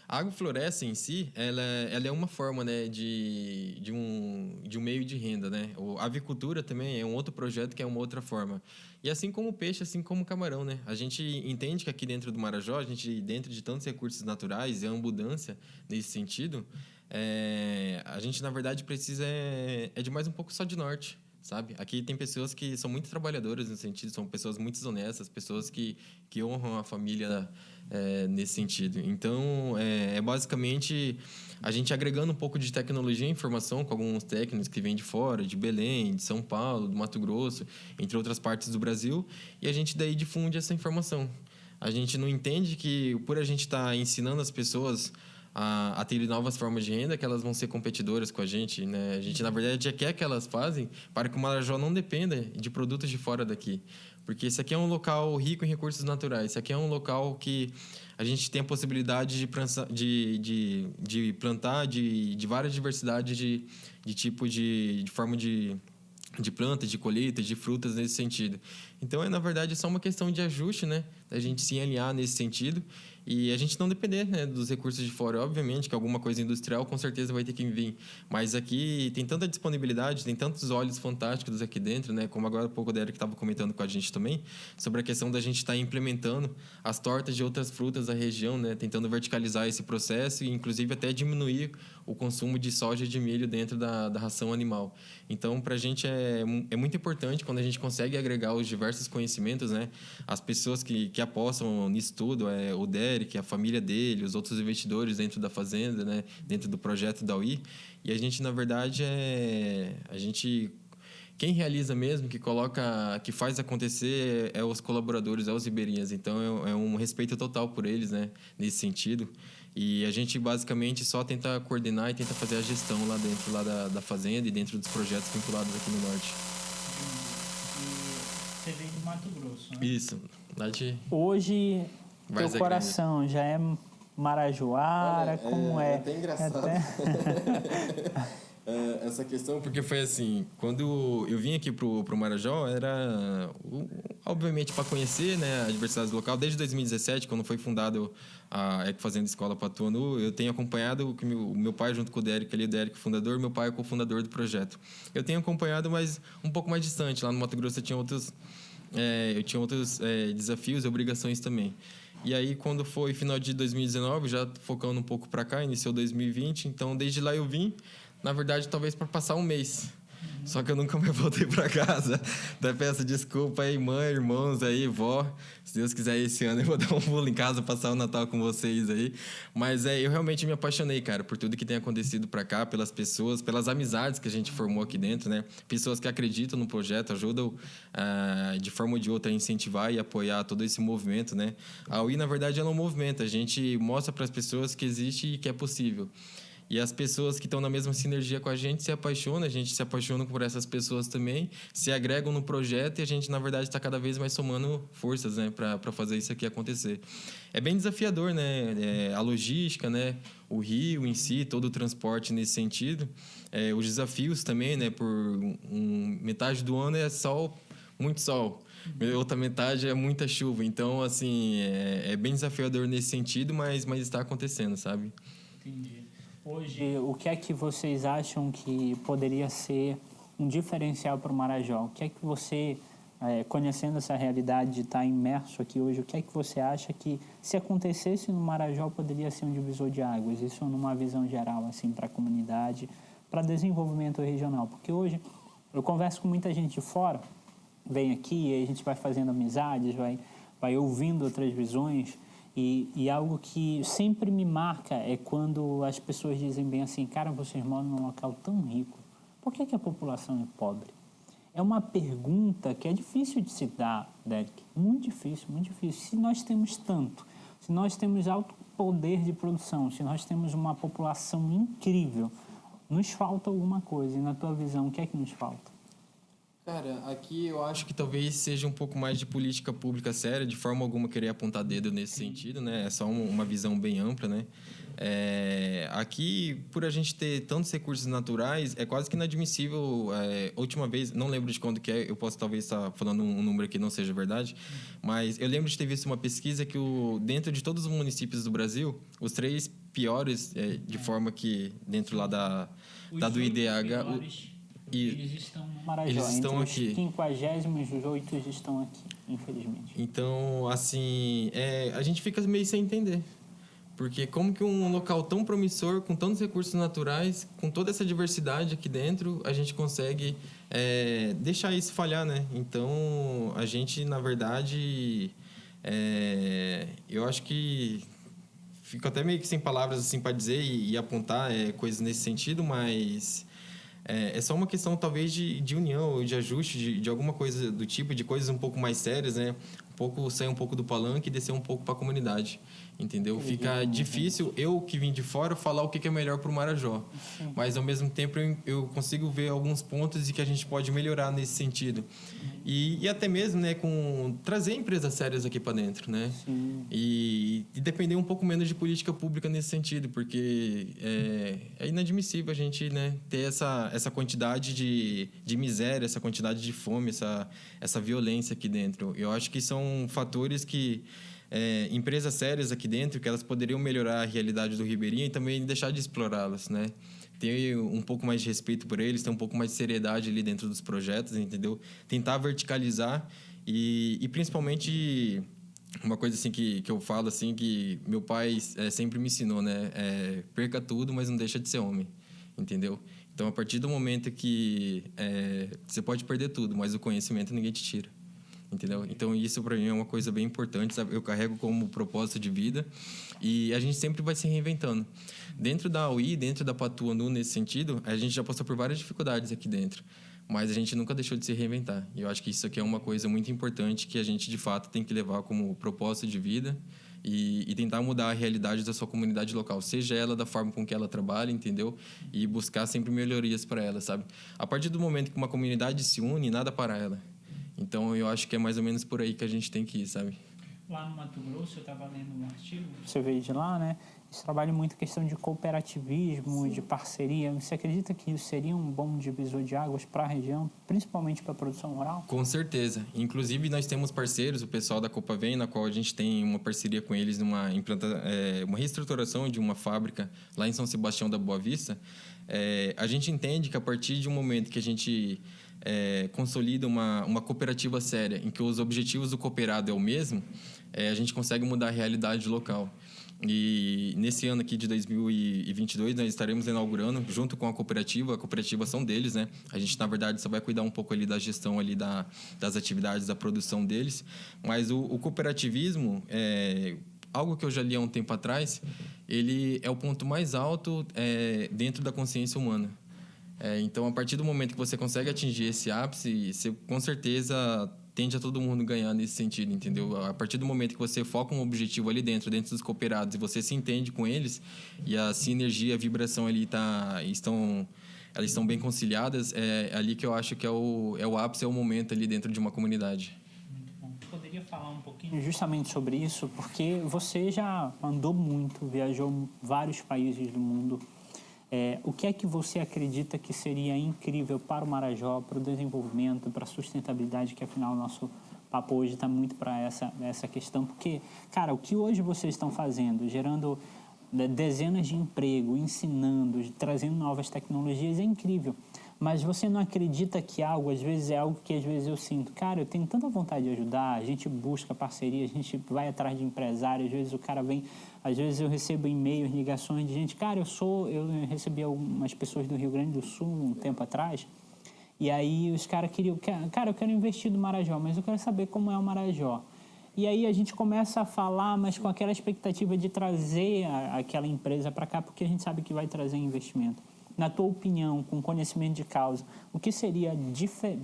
agrofloresta em si, ela é uma forma, né, de um meio de renda, né? A avicultura também é um outro projeto que é uma outra forma. E assim como o peixe, assim como o camarão, né? A gente entende que aqui dentro do Marajó, dentro de tantos recursos naturais e a abundância nesse sentido, a gente, na verdade, precisa de mais um pouco só de norte. Sabe? Aqui tem pessoas que são muito trabalhadoras nesse sentido, são pessoas muito honestas, pessoas que honram a família nesse sentido. Então, basicamente a gente agregando um pouco de tecnologia e informação com alguns técnicos que vêm de fora, de Belém, de São Paulo, do Mato Grosso, entre outras partes do Brasil, e a gente daí difunde essa informação. A gente não entende que, por a gente estar ensinando as pessoas a terem novas formas de renda, que elas vão ser competidoras com a gente, né? A gente, na verdade, já quer que elas fazem para que o Marajó não dependa de produtos de fora daqui. Porque esse aqui é um local rico em recursos naturais. Esse aqui é um local que a gente tem a possibilidade de plantar de várias diversidades de tipo de forma de plantas, de colheitas, de frutas nesse sentido. Então, na verdade, é só uma questão de ajuste, né? A gente se alinhar nesse sentido e a gente não depender, né, dos recursos de fora. Obviamente que alguma coisa industrial com certeza vai ter que vir, mas aqui tem tanta disponibilidade, tem tantos óleos fantásticos aqui dentro, né? Como agora há pouco o Derek estava comentando com a gente também, sobre a questão da gente estar implementando as tortas de outras frutas da região, né? Tentando verticalizar esse processo e, inclusive, até diminuir o consumo de soja e de milho dentro da ração animal. Então, para a gente é muito importante quando a gente consegue agregar os diversos conhecimentos, né? As pessoas que apostam nisso tudo, o Derek, a família dele, os outros investidores dentro da fazenda, né? Dentro do projeto da UI. E a gente, na verdade, quem realiza mesmo, que faz acontecer é os colaboradores, os ribeirinhas. Então, é um respeito total por eles, né? Nesse sentido. E a gente, basicamente, só tenta coordenar e tenta fazer a gestão lá dentro da fazenda e dentro dos projetos vinculados aqui no norte. E você veio do Mato Grosso, né? Isso. Hoje, teu coração já é marajoara? Olha, como é? É até engraçado. Essa questão, porque foi assim, quando eu vim aqui pro Marajó, era obviamente para conhecer, né, a diversidade local. Desde 2017, quando foi fundado a Ecofazenda Escola Patuanu, eu tenho acompanhado o meu pai junto com o Derek, ali, o Derek fundador, meu pai é cofundador do projeto. Eu tenho acompanhado, mas um pouco mais distante. Lá no Mato Grosso eu tinha outros desafios e obrigações também. E aí, quando foi final de 2019, já focando um pouco para cá, iniciou 2020, então desde lá eu vim, na verdade, talvez para passar um mês. Só que eu nunca mais voltei para casa. Até peço desculpa aí, mãe, irmãos aí, vó. Se Deus quiser, esse ano eu vou dar um pulo em casa, passar o Natal com vocês aí. Mas eu realmente me apaixonei, cara, por tudo que tem acontecido para cá, pelas pessoas, pelas amizades que a gente formou aqui dentro, né? Pessoas que acreditam no projeto, ajudam de forma ou de outra a incentivar e apoiar todo esse movimento, né? A UI, na verdade, ela é um movimento. A gente mostra para as pessoas que existe e que é possível. E as pessoas que estão na mesma sinergia com a gente se apaixona por essas pessoas também, se agregam no projeto e a gente, na verdade, está cada vez mais somando forças, né, para fazer isso aqui acontecer. É bem desafiador, né? A logística, né? O rio em si, todo o transporte nesse sentido. Os desafios também, né? Por metade do ano é sol, muito sol. Outra metade é muita chuva. Então, assim, é bem desafiador nesse sentido, mas está acontecendo, sabe? Entendi. Hoje, o que é que vocês acham que poderia ser um diferencial para o Marajó? O que é que você conhecendo essa realidade de estar imerso aqui hoje, o que é que você acha que, se acontecesse no Marajó, poderia ser um divisor de águas? Isso numa visão geral, assim, para a comunidade, para desenvolvimento regional. Porque hoje eu converso com muita gente de fora, vem aqui e a gente vai fazendo amizades, vai ouvindo outras visões, e algo que sempre me marca é quando as pessoas dizem bem assim, cara, vocês moram num local tão rico, por que a população é pobre? É uma pergunta que é difícil de se dar, Derek. Muito difícil, muito difícil. Se nós temos tanto, se nós temos alto poder de produção, se nós temos uma população incrível, nos falta alguma coisa. E na tua visão, o que é que nos falta? Cara, aqui eu acho que talvez seja um pouco mais de política pública séria, de forma alguma querer apontar dedo nesse sentido, né? É só uma visão bem ampla, né? Aqui, por a gente ter tantos recursos naturais, é quase que inadmissível. Última vez, não lembro de quando que é, eu posso talvez estar falando um número que não seja verdade, mas eu lembro de ter visto uma pesquisa que dentro de todos os municípios do Brasil, os 3 piores, de forma que dentro lá do IDH... Eles estão no Marajó. Eles estão aqui. Os 58 estão aqui, infelizmente. Então, assim, a gente fica meio sem entender. Porque como que um local tão promissor, com tantos recursos naturais, com toda essa diversidade aqui dentro, a gente consegue deixar isso falhar, né? Então, a gente, na verdade, eu acho que... Fico até meio que sem palavras assim para dizer e apontar coisas nesse sentido, mas... É só uma questão, talvez, de união, de ajuste, de alguma coisa do tipo, de coisas um pouco mais sérias, né? Sair um pouco do palanque e descer um pouco para a comunidade, entendeu? Fica difícil eu, que vim de fora, falar o que é melhor para o Marajó. Sim. Mas, ao mesmo tempo, eu consigo ver alguns pontos e que a gente pode melhorar nesse sentido. E até mesmo, né, trazer empresas sérias aqui para dentro, né? Sim. E depender um pouco menos de política pública nesse sentido, porque é inadmissível a gente, né, ter essa quantidade de miséria, essa quantidade de fome, essa violência aqui dentro. Eu acho que são fatores que empresas sérias aqui dentro, que elas poderiam melhorar a realidade do Ribeirinho e também deixar de explorá-las, né? Ter um pouco mais de respeito por eles, ter um pouco mais de seriedade ali dentro dos projetos, entendeu? Tentar verticalizar e principalmente uma coisa assim que eu falo assim, que meu pai sempre me ensinou, né? Perca tudo, mas não deixa de ser homem, entendeu? Então, a partir do momento que você pode perder tudo, mas o conhecimento ninguém te tira. Entendeu? Então, isso para mim é uma coisa bem importante, sabe? Eu carrego como propósito de vida e a gente sempre vai se reinventando. Dentro da UI, dentro da Patuanu, nesse sentido, a gente já passou por várias dificuldades aqui dentro, mas a gente nunca deixou de se reinventar. E eu acho que isso aqui é uma coisa muito importante que a gente, de fato, tem que levar como propósito de vida e tentar mudar a realidade da sua comunidade local, seja ela da forma com que ela trabalha, entendeu? E buscar sempre melhorias para ela, sabe? A partir do momento que uma comunidade se une, nada para ela. Então, eu acho que é mais ou menos por aí que a gente tem que ir, sabe? Lá no Mato Grosso, eu estava lendo um artigo, você veio de lá, né? Eles trabalham muito questão de cooperativismo, sim, de parceria. Você acredita que isso seria um bom divisor de águas para a região, principalmente para a produção rural? Com certeza. Inclusive, nós temos parceiros, o pessoal da Copavem, na qual a gente tem uma parceria com eles numa uma reestruturação de uma fábrica lá em São Sebastião da Boa Vista. A gente entende que a partir de um momento que a gente consolida uma cooperativa séria, em que os objetivos do cooperado é o mesmo, a gente consegue mudar a realidade local. E nesse ano aqui de 2022, nós estaremos inaugurando, junto com a cooperativa são deles, né? A gente, na verdade, só vai cuidar um pouco ali da gestão ali das atividades, da produção deles. Mas o cooperativismo, algo que eu já li há um tempo atrás, ele é o ponto mais alto dentro da consciência humana. Então, a partir do momento que você consegue atingir esse ápice, você com certeza tende a todo mundo ganhar nesse sentido, entendeu? A partir do momento que você foca um objetivo ali dentro dos cooperados, e você se entende com eles, e a sinergia, a vibração ali elas estão bem conciliadas, é ali que eu acho que é o ápice, é o momento ali dentro de uma comunidade. Muito bom. Poderia falar um pouquinho justamente sobre isso, porque você já andou muito, viajou vários países do mundo. O que é que você acredita que seria incrível para o Marajó, para o desenvolvimento, para a sustentabilidade, que afinal o nosso papo hoje está muito para essa questão? Porque, cara, o que hoje vocês estão fazendo, gerando dezenas de empregos, ensinando, trazendo novas tecnologias, é incrível. mas você não acredita que algo, às vezes é algo que às vezes eu sinto, cara, eu tenho tanta vontade de ajudar, a gente busca parceria, a gente vai atrás de empresário, às vezes o cara vem, às vezes eu recebo e-mails, ligações de gente, cara, eu recebi algumas pessoas do Rio Grande do Sul um tempo atrás, e aí os caras queriam, cara, eu quero investir no Marajó, mas eu quero saber como é o Marajó. E aí a gente começa a falar, mas com aquela expectativa de trazer aquela empresa para cá, porque a gente sabe que vai trazer investimento. Na tua opinião, com conhecimento de causa, o que seria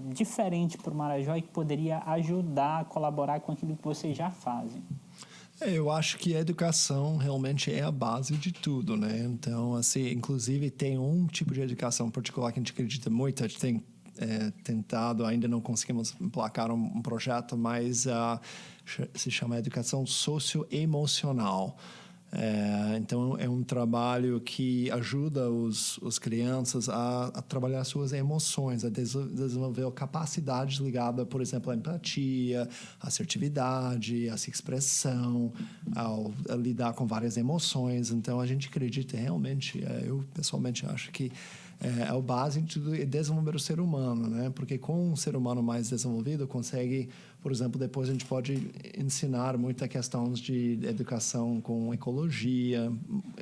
diferente para o Marajó e que poderia ajudar a colaborar com aquilo que vocês já fazem? Eu acho que a educação realmente é a base de tudo, né? Então, assim, inclusive tem um tipo de educação particular que a gente acredita muito, a gente tem tentado, ainda não conseguimos emplacar um projeto, mas se chama educação socioemocional. Então, é um trabalho que ajuda os crianças a trabalhar suas emoções, a desenvolver capacidades ligadas, por exemplo, à empatia, à assertividade, à expressão, a lidar com várias emoções. Então, a gente acredita realmente, eu pessoalmente acho que é o base de tudo é desenvolver o ser humano, né? Porque com um ser humano mais desenvolvido consegue, por exemplo, depois a gente pode ensinar muita questões de educação com ecologia,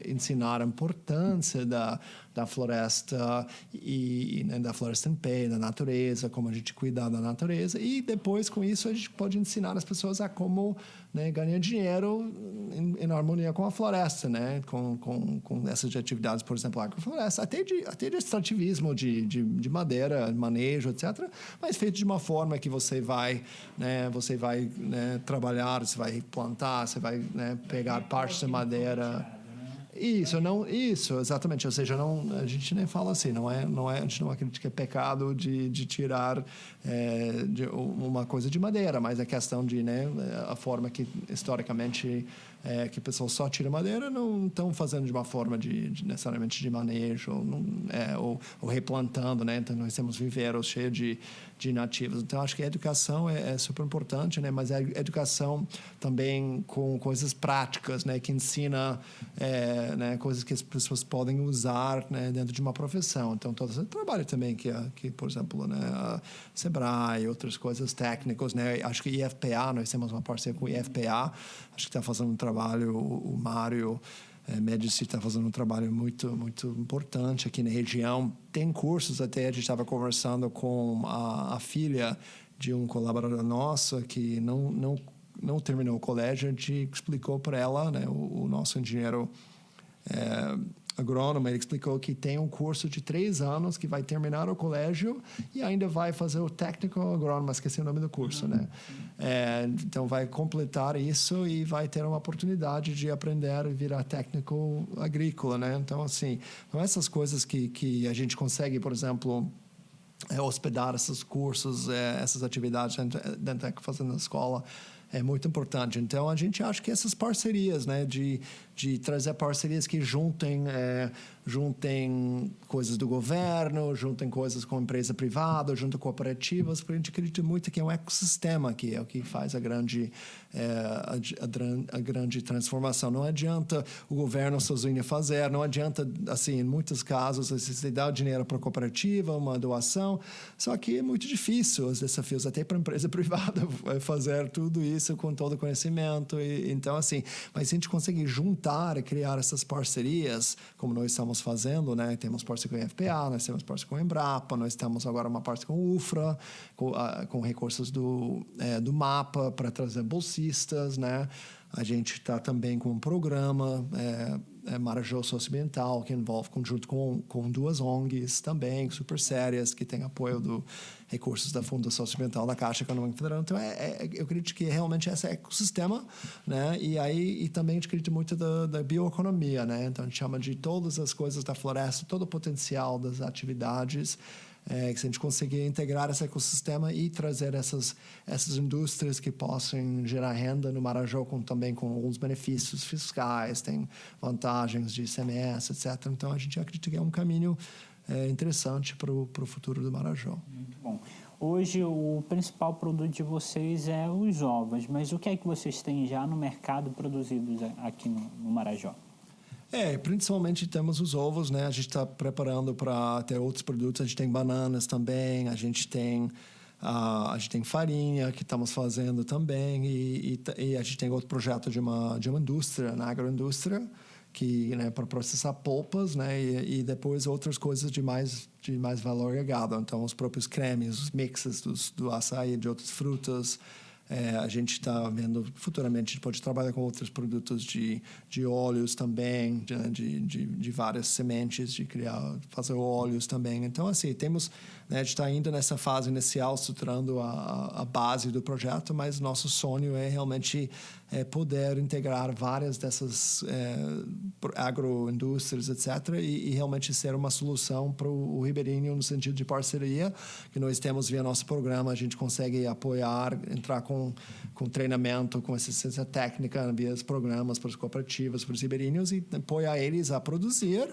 ensinar a importância da floresta e né, da floresta em pé, da natureza, como a gente cuidar da natureza, e depois com isso a gente pode ensinar as pessoas a como, né, ganhar dinheiro em harmonia com a floresta, né? Com essas atividades, por exemplo, agrofloresta, até de extrativismo de madeira, manejo, etc., mas feito de uma forma que você vai, né, trabalhar, você vai plantar, você vai, né, pegar partes de madeira. Isso, exatamente. Ou seja, a gente nem fala assim, a gente não acredita que é pecado de tirar de uma coisa de madeira, mas a questão de, né, a forma que historicamente que o pessoal só tira madeira, não estão fazendo de uma forma necessariamente de manejo, ou replantando, né? Então, nós temos viveiros cheios de nativos. Então, acho que a educação é super importante, né? Mas a educação também com coisas práticas, né? Que ensina né, coisas que as pessoas podem usar, né, dentro de uma profissão. Então, todo esse trabalho também que por exemplo, né, a Sebrae, outras coisas técnicas, né? Acho que IFPA, nós temos uma parceria com o IFPA, acho que está fazendo um trabalho, o Mário Médici está fazendo um trabalho muito, muito importante aqui na região. Tem cursos até, a gente estava conversando com a filha de um colaborador nosso que não terminou o colégio, a gente explicou para ela, né, o nosso engenheiro agrônomo, ele explicou que tem um curso de 3 anos que vai terminar o colégio e ainda vai fazer o técnico agrônomo, mas esqueci o nome do curso, né? Então, vai completar isso e vai ter uma oportunidade de aprender e virar técnico agrícola, né? Então, assim, são essas coisas que a gente consegue, por exemplo, hospedar esses cursos, essas atividades dentro que fazendo na escola, é muito importante. Então, a gente acha que essas parcerias, né, de trazer parcerias que juntem coisas do governo, juntem coisas com empresa privada, juntem cooperativas, porque a gente acredita muito que é um ecossistema que é o que faz a grande transformação. Não adianta o governo sozinho fazer, não adianta, assim, em muitos casos, você dá o dinheiro para a cooperativa, uma doação, só que é muito difícil os desafios, até para a empresa privada, fazer tudo isso com todo o conhecimento. Então, assim, mas se a gente conseguir juntar e criar essas parcerias, como nós estamos fazendo, né? Temos parceria com a FPA, nós temos parceria com a Embrapa, nós temos agora uma parceria com o UFRA, com recursos do MAPA para trazer bolsistas, né? A gente está também com um programa Marajó Socioambiental, que envolve junto com 2 ONGs também, super sérias, que tem apoio do recursos da Fundo Socioambiental da Caixa Econômica Federal. Então, eu acredito que realmente esse ecossistema, né? E também a gente acredita muito da bioeconomia, né? Então, a gente chama de todas as coisas da floresta, todo o potencial das atividades, que se a gente conseguir integrar esse ecossistema e trazer essas indústrias que possam gerar renda no Marajó, também com alguns benefícios fiscais, tem vantagens de ICMS, etc. Então, a gente acredita que é um caminho interessante para o futuro do Marajó. Muito bom. Hoje, o principal produto de vocês é os ovos, mas o que é que vocês têm já no mercado produzidos aqui no Marajó? Principalmente temos os ovos, né? A gente está preparando para ter outros produtos. A gente tem bananas também, a gente tem farinha que estamos fazendo também e a gente tem outro projeto de uma indústria, na agroindústria, que, né, para processar polpas, né, e depois outras coisas de mais valor agregado. Então, os próprios cremes, os mixes do açaí, de outras frutas. A gente está vendo, futuramente, a gente pode trabalhar com outros produtos de óleos também, de várias sementes, fazer óleos também. Então, assim, temos, né, a gente está ainda nessa fase inicial, estruturando a base do projeto, mas nosso sonho é realmente poder integrar várias dessas agroindústrias, etc., e realmente ser uma solução para o ribeirinho no sentido de parceria, que nós temos via nosso programa, a gente consegue apoiar, entrar com treinamento, com assistência técnica via os programas para as cooperativas, para os ribeirinhos e apoiar eles a produzir,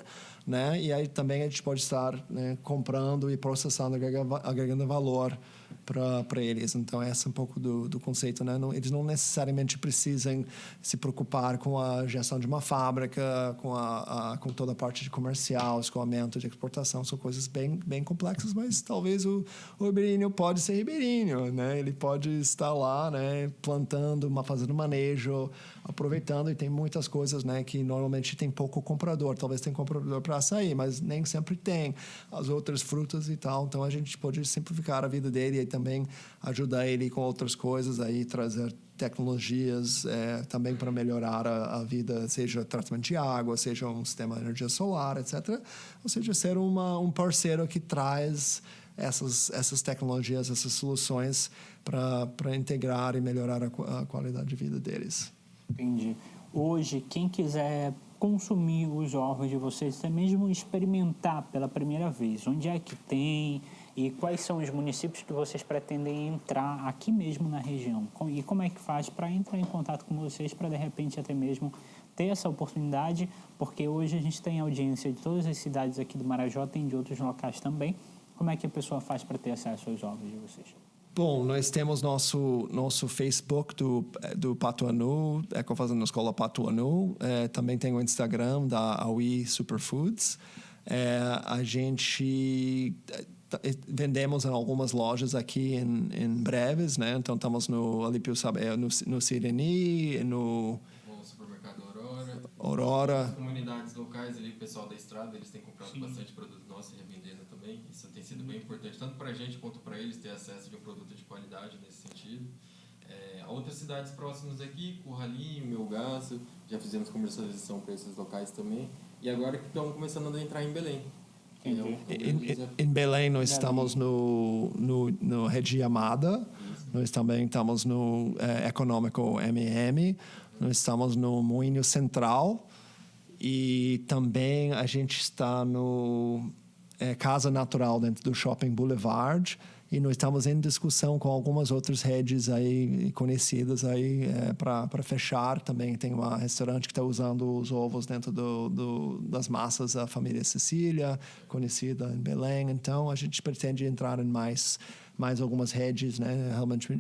né? E aí também a gente pode estar, né, comprando e processando, agregando valor para eles. Então, esse é um pouco do conceito, né? Eles não necessariamente precisam se preocupar com a gestão de uma fábrica, com toda a parte de comercial, escoamento, de exportação. São coisas bem complexas, mas talvez o ribeirinho pode ser ribeirinho, né? Ele pode estar lá, né, plantando, fazendo manejo, aproveitando, e tem muitas coisas, né, que normalmente tem pouco comprador. Talvez tem comprador para açaí, mas nem sempre tem as outras frutas e tal. Então, a gente pode simplificar a vida dele e também ajudar ele com outras coisas, aí trazer tecnologias também para melhorar a vida, seja tratamento de água, seja um sistema de energia solar, etc. Ou seja, ser um parceiro que traz essas tecnologias, essas soluções para integrar e melhorar a qualidade de vida deles. Entendi. Hoje, quem quiser consumir os ovos de vocês, até mesmo experimentar pela primeira vez, onde é que tem e quais são os municípios que vocês pretendem entrar aqui mesmo na região? E como é que faz para entrar em contato com vocês para, de repente, até mesmo ter essa oportunidade? Porque hoje a gente tem audiência de todas as cidades aqui do Marajó, tem de outros locais também. Como é que a pessoa faz para ter acesso aos ovos de vocês? Bom, nós temos nosso Facebook do Patuanu, Ecofazenda Escola Patuanu. Também tem o Instagram da Aui Superfoods. A gente vendemos em algumas lojas aqui em Breves, né? Então, estamos no Sireni, no supermercado Aurora. Aurora. As comunidades locais ali, o pessoal da estrada, eles têm comprado bastante produto nosso e revendendo também. Isso tem sido bem importante, tanto para a gente quanto para eles, ter acesso de um produto de qualidade nesse sentido. Outras cidades próximas aqui, Curralinho, Melgaço, já fizemos comercialização para esses locais também. E agora que estão começando a entrar em Belém. Em Belém, nós estamos no Rede Amada, nós também estamos no Econômico MM, nós estamos no Moinho Central e também a gente está no Casa Natural dentro do Shopping Boulevard, e nós estamos em discussão com algumas outras redes aí conhecidas aí para fechar. Também tem um restaurante que está usando os ovos dentro das massas da família Cecília, conhecida em Belém. Então, a gente pretende entrar em mais algumas redes, né,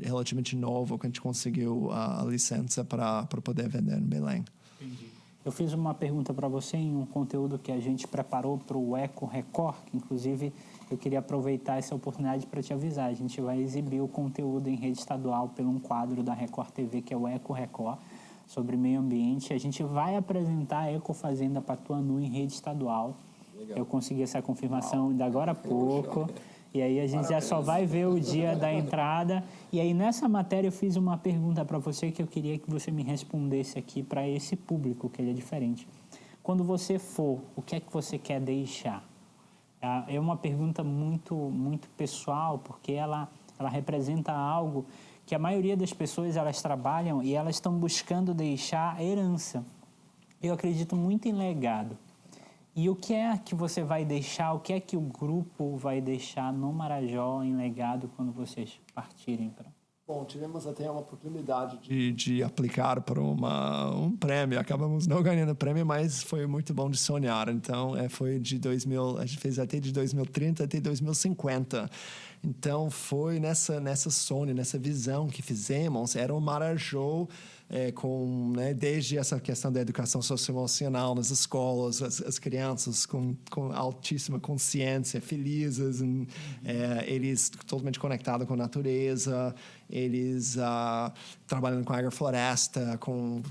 relativamente novo, que a gente conseguiu a licença para poder vender em Belém. Entendi. Eu fiz uma pergunta para você em um conteúdo que a gente preparou para o Eco Record, que inclusive eu queria aproveitar essa oportunidade para te avisar. A gente vai exibir o conteúdo em rede estadual pelo um quadro da Record TV, que é o Eco Record, sobre meio ambiente. A gente vai apresentar a Ecofazenda Patuanu em rede estadual. Legal. Eu consegui essa confirmação ainda agora há pouco. E aí a gente já só vai ver o dia da entrada. E aí nessa matéria eu fiz uma pergunta para você que eu queria que você me respondesse aqui para esse público, que ele é diferente. Quando você for, o que é que você quer deixar? É uma pergunta muito, muito pessoal, porque ela representa algo que a maioria das pessoas elas trabalham e elas estão buscando deixar herança. Eu acredito muito em legado. E o que é que você vai deixar, o que é que o grupo vai deixar no Marajó em legado quando vocês partirem para... Bom, tivemos até uma oportunidade de aplicar para um prêmio. Acabamos não ganhando o prêmio, mas foi muito bom de sonhar. Então, foi a gente fez até de 2030 até 2050. Então, foi nessa sonho, nessa visão que fizemos. Era um Marajó né, desde essa questão da educação socioemocional nas escolas, as crianças com altíssima consciência, felizes, eles totalmente conectados com a natureza, eles trabalhando com agrofloresta,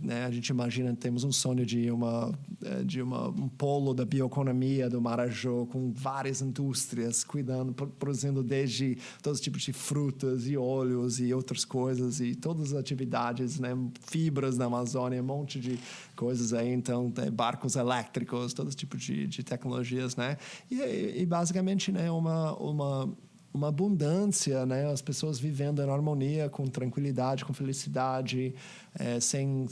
né, a gente imagina, temos um sonho de um polo da bioeconomia do Marajó, com várias indústrias cuidando, produzindo desde todos os tipos de frutas e óleos e outras coisas, e todas as atividades, né, fibras na Amazônia, um monte de coisas aí, então, barcos elétricos, todo tipo de tecnologias, né, e basicamente, né, uma abundância, né? As pessoas vivendo em harmonia, com tranquilidade, com felicidade, sem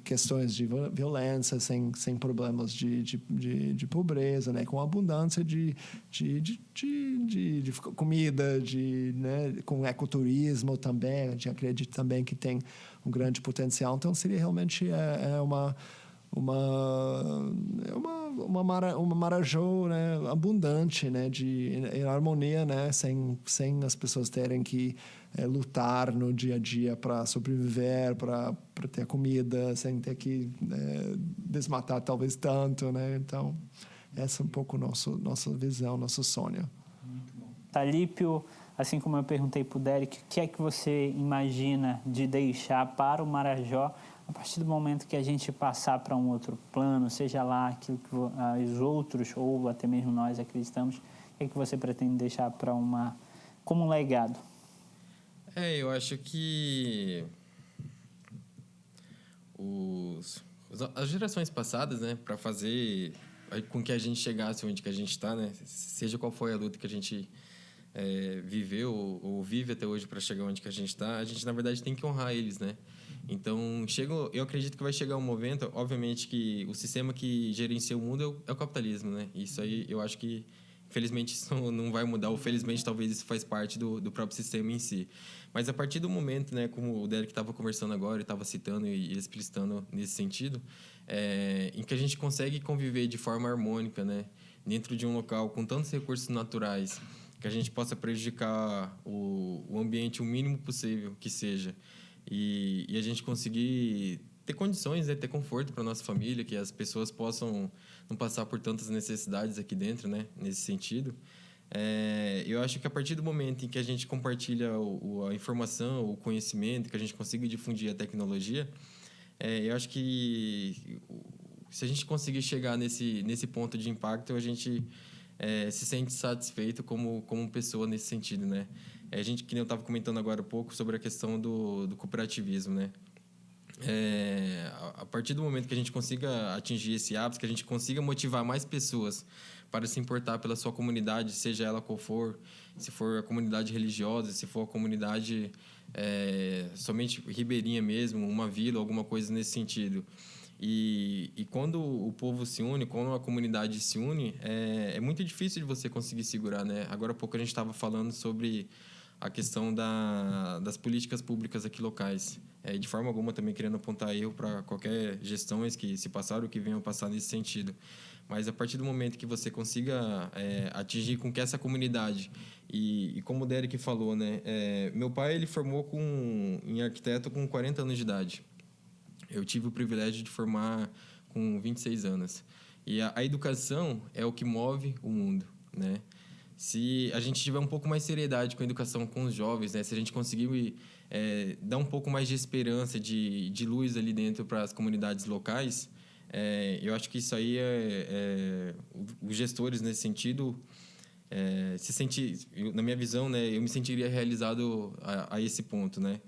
questões de violência, sem problemas de pobreza, né? Com abundância de comida, né? Com ecoturismo também. A gente acredita também que tem um grande potencial. Então, seria realmente uma Marajó, né, abundante, né, em harmonia, né, sem as pessoas terem que lutar no dia a dia para sobreviver, para ter comida, sem ter que desmatar talvez tanto, né. Então, essa é um pouco nossa visão, nosso sonho. Muito bom. Talípio, assim como eu perguntei para o Derek, o que é que você imagina de deixar para o Marajó a partir do momento que a gente passar para um outro plano, seja lá aquilo que os outros ou até mesmo nós acreditamos, o que é que você pretende deixar como um legado? Eu acho que as gerações passadas, né, para fazer com que a gente chegasse onde que a gente está, né, seja qual foi a luta que a gente viveu ou vive até hoje para chegar onde que a gente está, a gente, na verdade, tem que honrar eles, né? Então, eu acredito que vai chegar um momento, obviamente, que o sistema que gerencia o mundo é o capitalismo, né? Isso aí, eu acho que, infelizmente, isso não vai mudar, ou felizmente, talvez isso faz parte do próprio sistema em si. Mas, a partir do momento, né, como o Derek estava conversando agora, estava citando e explicitando nesse sentido, em que a gente consegue conviver de forma harmônica, né? Dentro de um local com tantos recursos naturais, que a gente possa prejudicar o ambiente o mínimo possível que seja, e a gente conseguir ter condições, né, ter conforto para nossa família, que as pessoas possam não passar por tantas necessidades aqui dentro, né, nesse sentido. Eu acho que a partir do momento em que a gente compartilha a informação, o conhecimento, que a gente consiga difundir a tecnologia, eu acho que se a gente conseguir chegar nesse ponto de impacto, a gente se sente satisfeito como pessoa nesse sentido, né? A gente, que nem eu estava comentando agora há pouco sobre a questão do cooperativismo, né? A partir do momento que a gente consiga atingir esse hábito, que a gente consiga motivar mais pessoas para se importar pela sua comunidade, seja ela qual for, se for a comunidade religiosa, se for a comunidade somente ribeirinha mesmo, uma vila, alguma coisa nesse sentido. E quando o povo se une, quando a comunidade se une, é muito difícil de você conseguir segurar, né? Agora há pouco a gente estava falando sobre a questão das políticas públicas aqui locais. De forma alguma também querendo apontar erro para qualquer gestões que se passaram ou que venham a passar nesse sentido. Mas a partir do momento que você consiga atingir com que essa comunidade, e como o Derek falou, né? Meu pai ele formou em arquiteto com 40 anos de idade. Eu tive o privilégio de formar com 26 anos. E a educação é o que move o mundo, né? Se a gente tiver um pouco mais de seriedade com a educação com os jovens, né? Se a gente conseguir dar um pouco mais de esperança, de luz ali dentro para as comunidades locais, eu acho que isso aí os gestores, nesse sentido, na minha visão, né? Eu me sentiria realizado a esse ponto, né?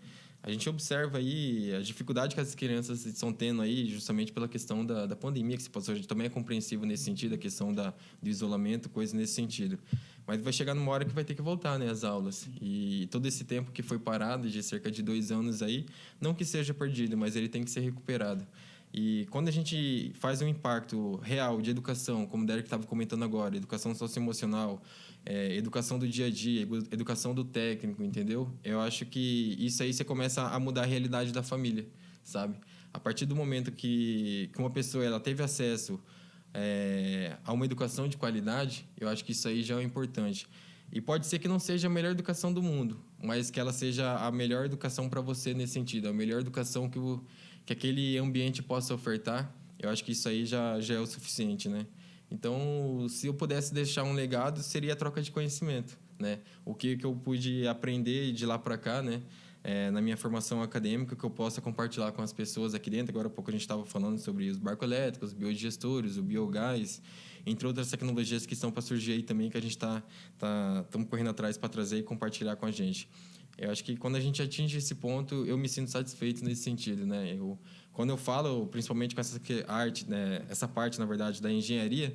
A gente observa aí a dificuldade que as crianças estão tendo aí justamente pela questão da pandemia, que se passou. A gente também é compreensivo nesse sentido, a questão do isolamento, coisa nesse sentido. Mas vai chegar numa hora que vai ter que voltar, né, as aulas. E todo esse tempo que foi parado, de cerca de 2 anos aí, não que seja perdido, mas ele tem que ser recuperado. E quando a gente faz um impacto real de educação, como o Derek estava comentando agora, educação socioemocional, educação do dia a dia, educação do técnico, entendeu? Eu acho que isso aí você começa a mudar a realidade da família, sabe? A partir do momento que uma pessoa ela teve acesso a uma educação de qualidade, eu acho que isso aí já é importante. E pode ser que não seja a melhor educação do mundo, mas que ela seja a melhor educação para você nesse sentido, a melhor educação que aquele ambiente possa ofertar, eu acho que isso aí já é o suficiente, né? Então, se eu pudesse deixar um legado, seria a troca de conhecimento, né? O que eu pude aprender de lá para cá, né? Na minha formação acadêmica, que eu possa compartilhar com as pessoas aqui dentro. Agora há pouco a gente estava falando sobre os barcos elétricos, os biodigestores, o biogás, entre outras tecnologias que estão para surgir aí também, que a gente estamos correndo atrás para trazer e compartilhar com a gente. Eu acho que quando a gente atinge esse ponto, eu me sinto satisfeito nesse sentido, né? Quando eu falo, principalmente com essa arte, né? Essa parte, na verdade, da engenharia,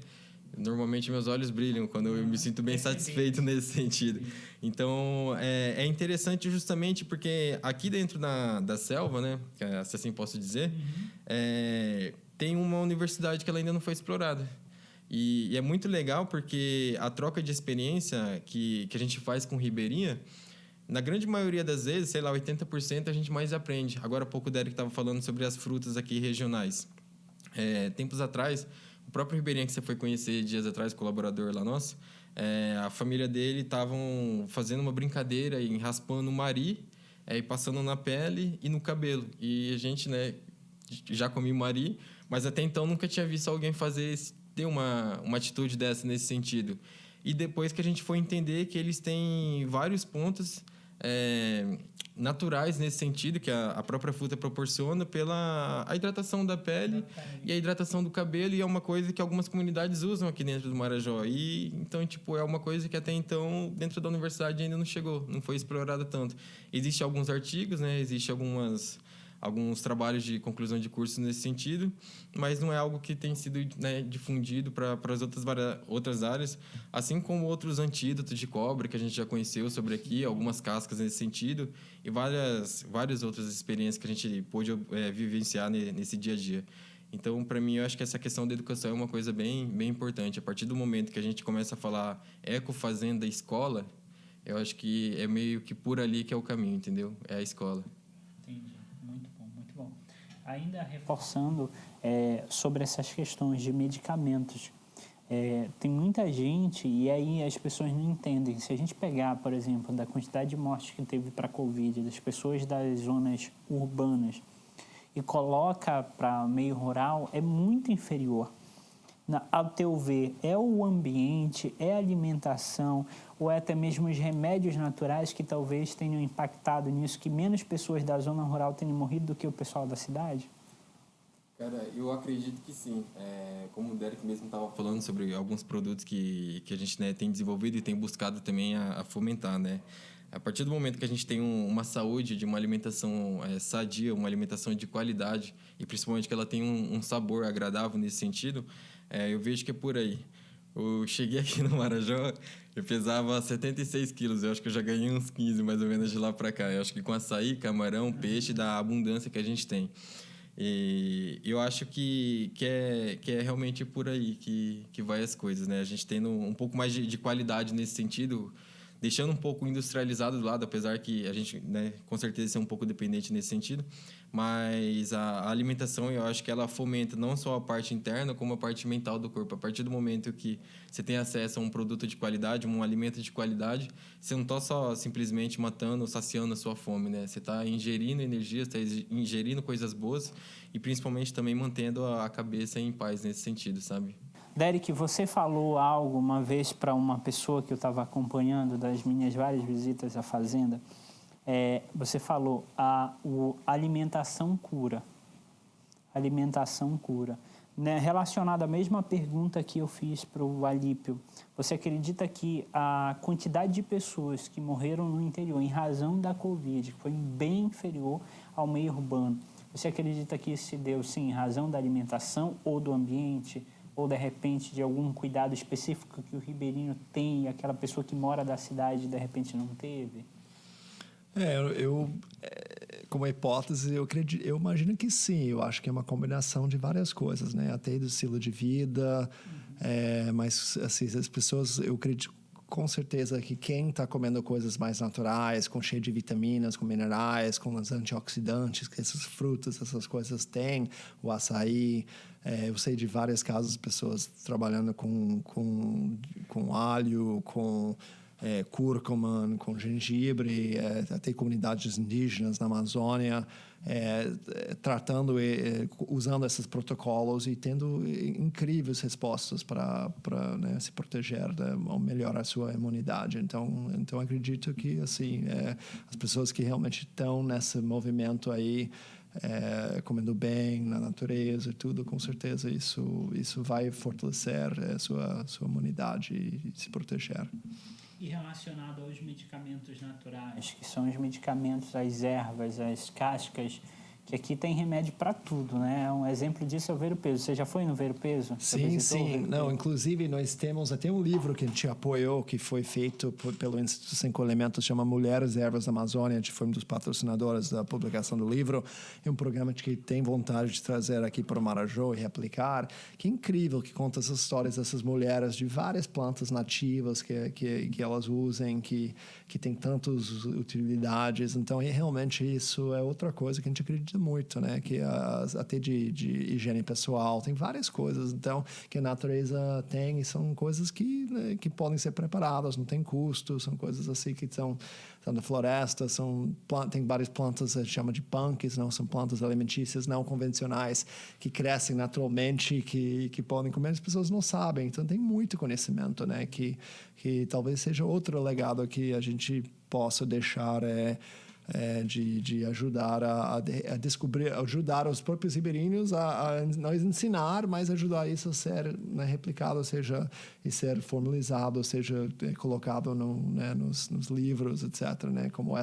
normalmente meus olhos brilham quando eu me sinto bem satisfeito nesse sentido. Então, é interessante justamente porque aqui dentro da selva, né? Se assim posso dizer, tem uma universidade que ela ainda não foi explorada. E é muito legal porque a troca de experiência que a gente faz com Ribeirinha, na grande maioria das vezes, sei lá, 80% a gente mais aprende. Agora há pouco o Derek estava falando sobre as frutas aqui regionais. Tempos atrás, o próprio Ribeirinha que você foi conhecer dias atrás, colaborador lá nosso, a família dele estavam fazendo uma brincadeira e raspando o mari, e passando na pele e no cabelo. E a gente, né, já comia mari, mas até então nunca tinha visto alguém ter uma atitude dessa nesse sentido. E depois que a gente foi entender que eles têm vários pontos naturais nesse sentido, que a própria fruta proporciona pela a hidratação da pele e a hidratação do cabelo, e é uma coisa que algumas comunidades usam aqui dentro do Marajó. E então, tipo, é uma coisa que até então dentro da universidade ainda não chegou, não foi explorada tanto. Existem alguns artigos, né? Existem alguns trabalhos de conclusão de curso nesse sentido, mas não é algo que tem sido, né, difundido para as outras áreas, assim como outros antídotos de cobre que a gente já conheceu sobre aqui, algumas cascas nesse sentido, e várias outras experiências que a gente pôde vivenciar nesse dia a dia. Então, para mim, eu acho que essa questão da educação é uma coisa bem, bem importante. A partir do momento que a gente começa a falar ecofazenda escola, eu acho que é meio que por ali que é o caminho, entendeu? É a escola. Entendi. Muito bom, muito bom. Ainda reforçando sobre essas questões de medicamentos, tem muita gente, e aí as pessoas não entendem. Se a gente pegar, por exemplo, da quantidade de mortes que teve para a Covid, das pessoas das zonas urbanas, e coloca para meio rural, é muito inferior. Ao teu ver, é o ambiente, é a alimentação, ou é até mesmo os remédios naturais que talvez tenham impactado nisso, que menos pessoas da zona rural tenham morrido do que o pessoal da cidade? Cara, eu acredito que sim. Como o Derek mesmo estava falando sobre alguns produtos que a gente, né, tem desenvolvido e tem buscado também a fomentar, né? A partir do momento que a gente tem uma saúde de uma alimentação sadia, uma alimentação de qualidade, e principalmente que ela tem um sabor agradável nesse sentido, eu vejo que é por aí. Eu cheguei aqui no Marajó, eu pesava 76 quilos, eu acho que eu já ganhei uns 15 mais ou menos de lá para cá. Eu acho que com açaí, camarão, peixe, da abundância que a gente tem. E eu acho que é realmente por aí que vai as coisas, né? A gente tendo um pouco mais de qualidade nesse sentido, deixando um pouco industrializado do lado, apesar que a gente, né, com certeza é um pouco dependente nesse sentido, mas a alimentação, eu acho que ela fomenta não só a parte interna, como a parte mental do corpo. A partir do momento que você tem acesso a um produto de qualidade, um alimento de qualidade, você não está só simplesmente matando ou saciando a sua fome, né? Você está ingerindo energia, está ingerindo coisas boas e principalmente também mantendo a cabeça em paz nesse sentido, sabe? Derek, você falou algo uma vez para uma pessoa que eu estava acompanhando das minhas várias visitas à fazenda. Você falou alimentação cura. Alimentação cura. Né? Relacionado à mesma pergunta que eu fiz para o Alípio, você acredita que a quantidade de pessoas que morreram no interior em razão da Covid foi bem inferior ao meio urbano? Você acredita que isso se deu, sim, em razão da alimentação ou do ambiente, ou, de repente, de algum cuidado específico que o ribeirinho tem e aquela pessoa que mora da cidade, de repente, não teve? Como hipótese, eu imagino que sim. Eu acho que é uma combinação de várias coisas, né? Até do estilo de vida, mas, assim, as pessoas, eu acredito com certeza que quem está comendo coisas mais naturais, com cheio de vitaminas, com minerais, com os antioxidantes que essas frutas, essas coisas têm, o açaí. Eu sei de vários casos de pessoas trabalhando com alho, com cúrcuma com gengibre, até comunidades indígenas na Amazônia, tratando usando esses protocolos e tendo incríveis respostas para né, se proteger, ou melhorar a sua imunidade. Então acredito que assim as pessoas que realmente estão nesse movimento aí, comendo bem na natureza e tudo, com certeza isso vai fortalecer a sua imunidade e se proteger. E relacionado aos medicamentos naturais, que são os medicamentos, as ervas, as cascas, que aqui tem remédio para tudo, né? Um exemplo disso é o Ver o Peso. Você já foi no Ver o Peso? Sim. Não, inclusive, nós temos até um livro que a gente apoiou, que foi feito pelo Instituto Cinco Elementos, chama Mulheres e Ervas da Amazônia. A gente foi um dos patrocinadores da publicação do livro. É um programa que tem vontade de trazer aqui para o Marajó e reaplicar. Que é incrível, que conta essas histórias dessas mulheres de várias plantas nativas que elas usem, que tem tantas utilidades. Então, realmente, isso é outra coisa que a gente acredita muito, né? Que até de higiene pessoal, tem várias coisas, então, que a natureza tem, e são coisas né, que podem ser preparadas, não tem custo, são coisas assim que são da floresta, tem várias plantas, a gente chama de punks, não são plantas alimentícias não convencionais, que crescem naturalmente, que podem comer, as pessoas não sabem, então tem muito conhecimento, né? Que talvez seja outro legado que a gente possa deixar de ajudar a descobrir, ajudar os próprios ribeirinhos a nós ensinar, mas ajudar isso a ser, né, replicado, e ser formalizado, seja colocado nos livros, etc., né, como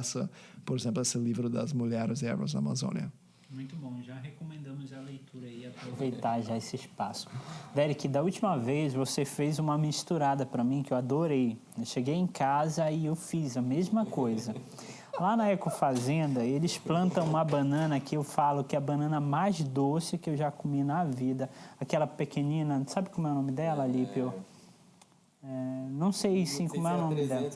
por exemplo, esse livro das Mulheres e Ervas da Amazônia. Muito bom, já recomendamos a leitura e aproveitar já esse espaço. Derek, da última vez você fez uma misturada para mim que eu adorei. Eu cheguei em casa e eu fiz a mesma coisa. Lá na Ecofazenda, eles plantam uma banana que eu falo que é a banana mais doce que eu já comi na vida. Aquela pequenina, sabe como é o nome dela, Lípio? Não sei sim como é o nome dela.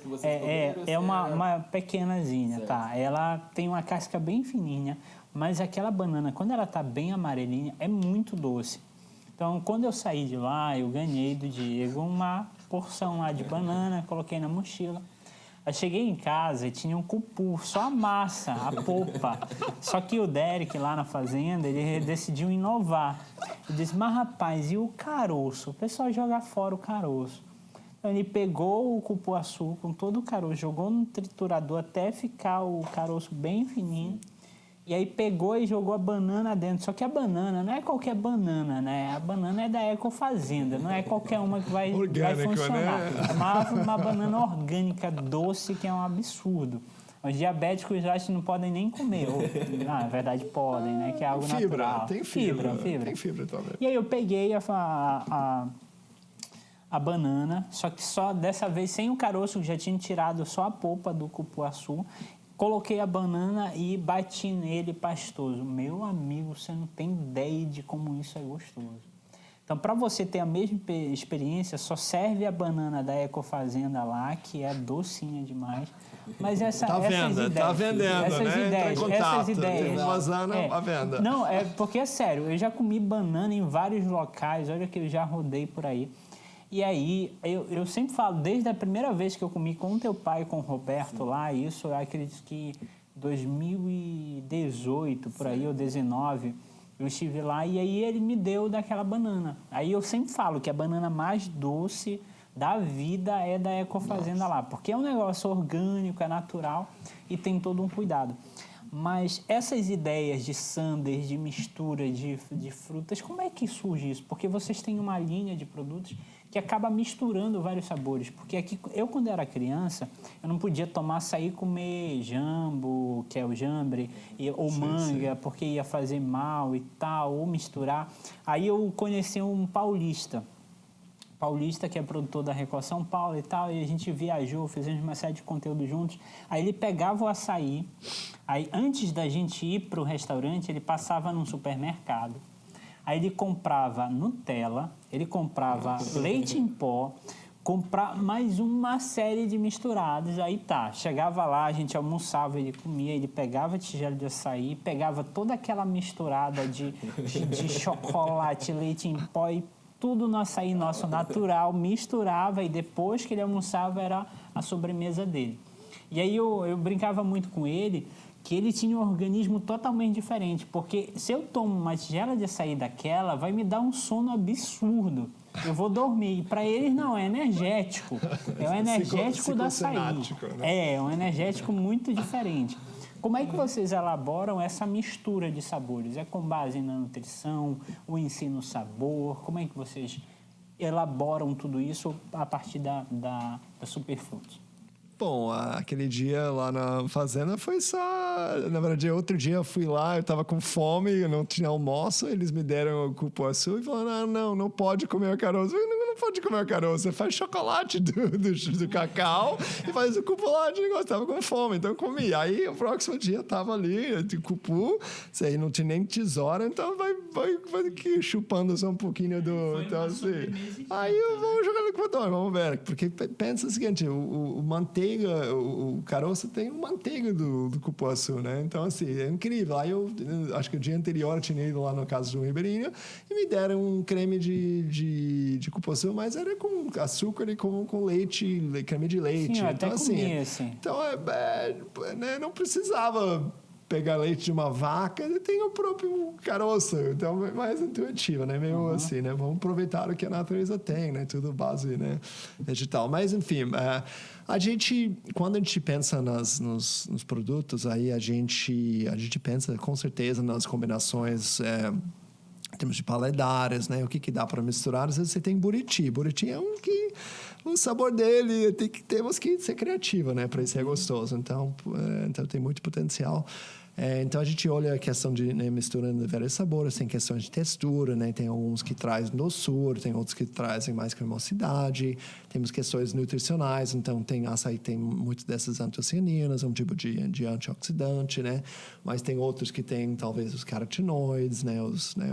É uma pequenazinha, tá? Ela tem uma casca bem fininha, mas aquela banana, quando ela tá bem amarelinha, é muito doce. Então, quando eu saí de lá, eu ganhei do Diego uma porção lá de banana, coloquei na mochila. Eu cheguei em casa e tinha um cupu, só a massa, a polpa. Só que o Derek, lá na fazenda, ele decidiu inovar. Ele disse, mas rapaz, e o caroço? O pessoal joga fora o caroço. Então, ele pegou o cupuaçu com todo o caroço, jogou no triturador até ficar o caroço bem fininho. E aí pegou e jogou a banana dentro. Só que a banana não é qualquer banana, né? A banana é da Ecofazenda, não é qualquer uma que vai funcionar. Né? É uma banana orgânica, doce, que é um absurdo. Os diabéticos já não podem nem comer. Na verdade podem, né? Que é algo natural. Tem fibra. Tem fibra também. E aí eu peguei a banana, só que só dessa vez sem o caroço, que já tinha tirado só a polpa do cupuaçu. Coloquei a banana e bati nele pastoso. Meu amigo, você não tem ideia de como isso é gostoso. Então, para você ter a mesma experiência, só serve a banana da Ecofazenda lá, que é docinha demais. Mas essas ideias... Tá vendendo, essas né? Ideias, Entra em contato, essas ideias. Tem à venda. Não, porque é sério, eu já comi banana em vários locais, olha que eu já rodei por aí. E aí, eu sempre falo, desde a primeira vez que eu comi com o teu pai, com o Roberto lá, isso eu acredito que 2018, por aí, ou 19, eu estive lá e aí ele me deu daquela banana. Aí eu sempre falo que a banana mais doce da vida é da Ecofazenda lá, porque é um negócio orgânico, é natural e tem todo um cuidado. Mas essas ideias de sundaes, de mistura de frutas, como é que surge isso? Porque vocês têm uma linha de produtos que acaba misturando vários sabores. Porque aqui, eu quando era criança, eu não podia tomar açaí e comer jambo, que é o jambre, ou manga, porque ia fazer mal e tal, ou misturar. Aí eu conheci um paulista, que é produtor da Record São Paulo e tal, e a gente viajou, fizemos uma série de conteúdos juntos. Aí ele pegava o açaí, aí antes da gente ir para o restaurante, ele passava num supermercado. Aí ele comprava Nutella, ele comprava leite em pó, comprava mais uma série de misturados. Aí tá, chegava lá, a gente almoçava, ele comia, ele pegava a tigela de açaí, pegava toda aquela misturada de chocolate, leite em pó e tudo no açaí nosso natural, misturava e depois que ele almoçava era a sobremesa dele. E aí eu brincava muito com ele que ele tinha um organismo totalmente diferente, porque se eu tomo uma tigela de açaí daquela, vai me dar um sono absurdo. Eu vou dormir. E para eles não, é energético. É o energético do açaí. Né? É um energético muito diferente. Como é que vocês elaboram essa mistura de sabores? É com base na nutrição, o ensino sabor? Como é que vocês elaboram tudo isso a partir da Superfoods? Bom, aquele dia lá na fazenda foi só... Na verdade, outro dia eu fui lá, eu tava com fome, eu não tinha almoço, eles me deram o cupuaçu e falaram, não pode comer o caroço. Eu não pode comer o caroço, você faz chocolate do cacau e faz o cupuaçu, eu tava com fome, então eu comi. Aí, o próximo dia, eu tava ali, de cupu, aí não tinha nem tesoura, então vai aqui chupando só um pouquinho do... Então, assim, aí vamos jogar no liquidificador, vamos ver. Porque pensa o seguinte, o manteiga, o caroço tem o manteiga do cupuaçu, né? Então, assim, é incrível. Aí eu acho que o dia anterior eu tinha ido lá na casa do Ribeirinho e me deram um creme de cupuaçu, mas era com açúcar e com leite, creme de leite. Sim, eu então, até comi, assim. Então, né, não precisava pegar leite de uma vaca, tem o próprio caroço, então é mais intuitivo, né? Meio assim, né? Vamos aproveitar o que a natureza tem, né? Tudo base, né? Vegetal. Mas, enfim, quando a gente pensa nos produtos, aí a gente pensa com certeza nas combinações em termos de paledárias, né? O que dá para misturar? Às vezes você tem buriti. Buriti é o sabor dele temos que ser criativo, né? Para isso ser gostoso. Então tem muito potencial. Então a gente olha a questão de misturando vários sabores, tem questões de textura, né? Tem alguns que trazem doçura, tem outros que trazem mais cremosidade, temos questões nutricionais, então açaí tem muito dessas antocianinas, um tipo de antioxidante, né? Mas tem outros que tem talvez os carotenoides, né?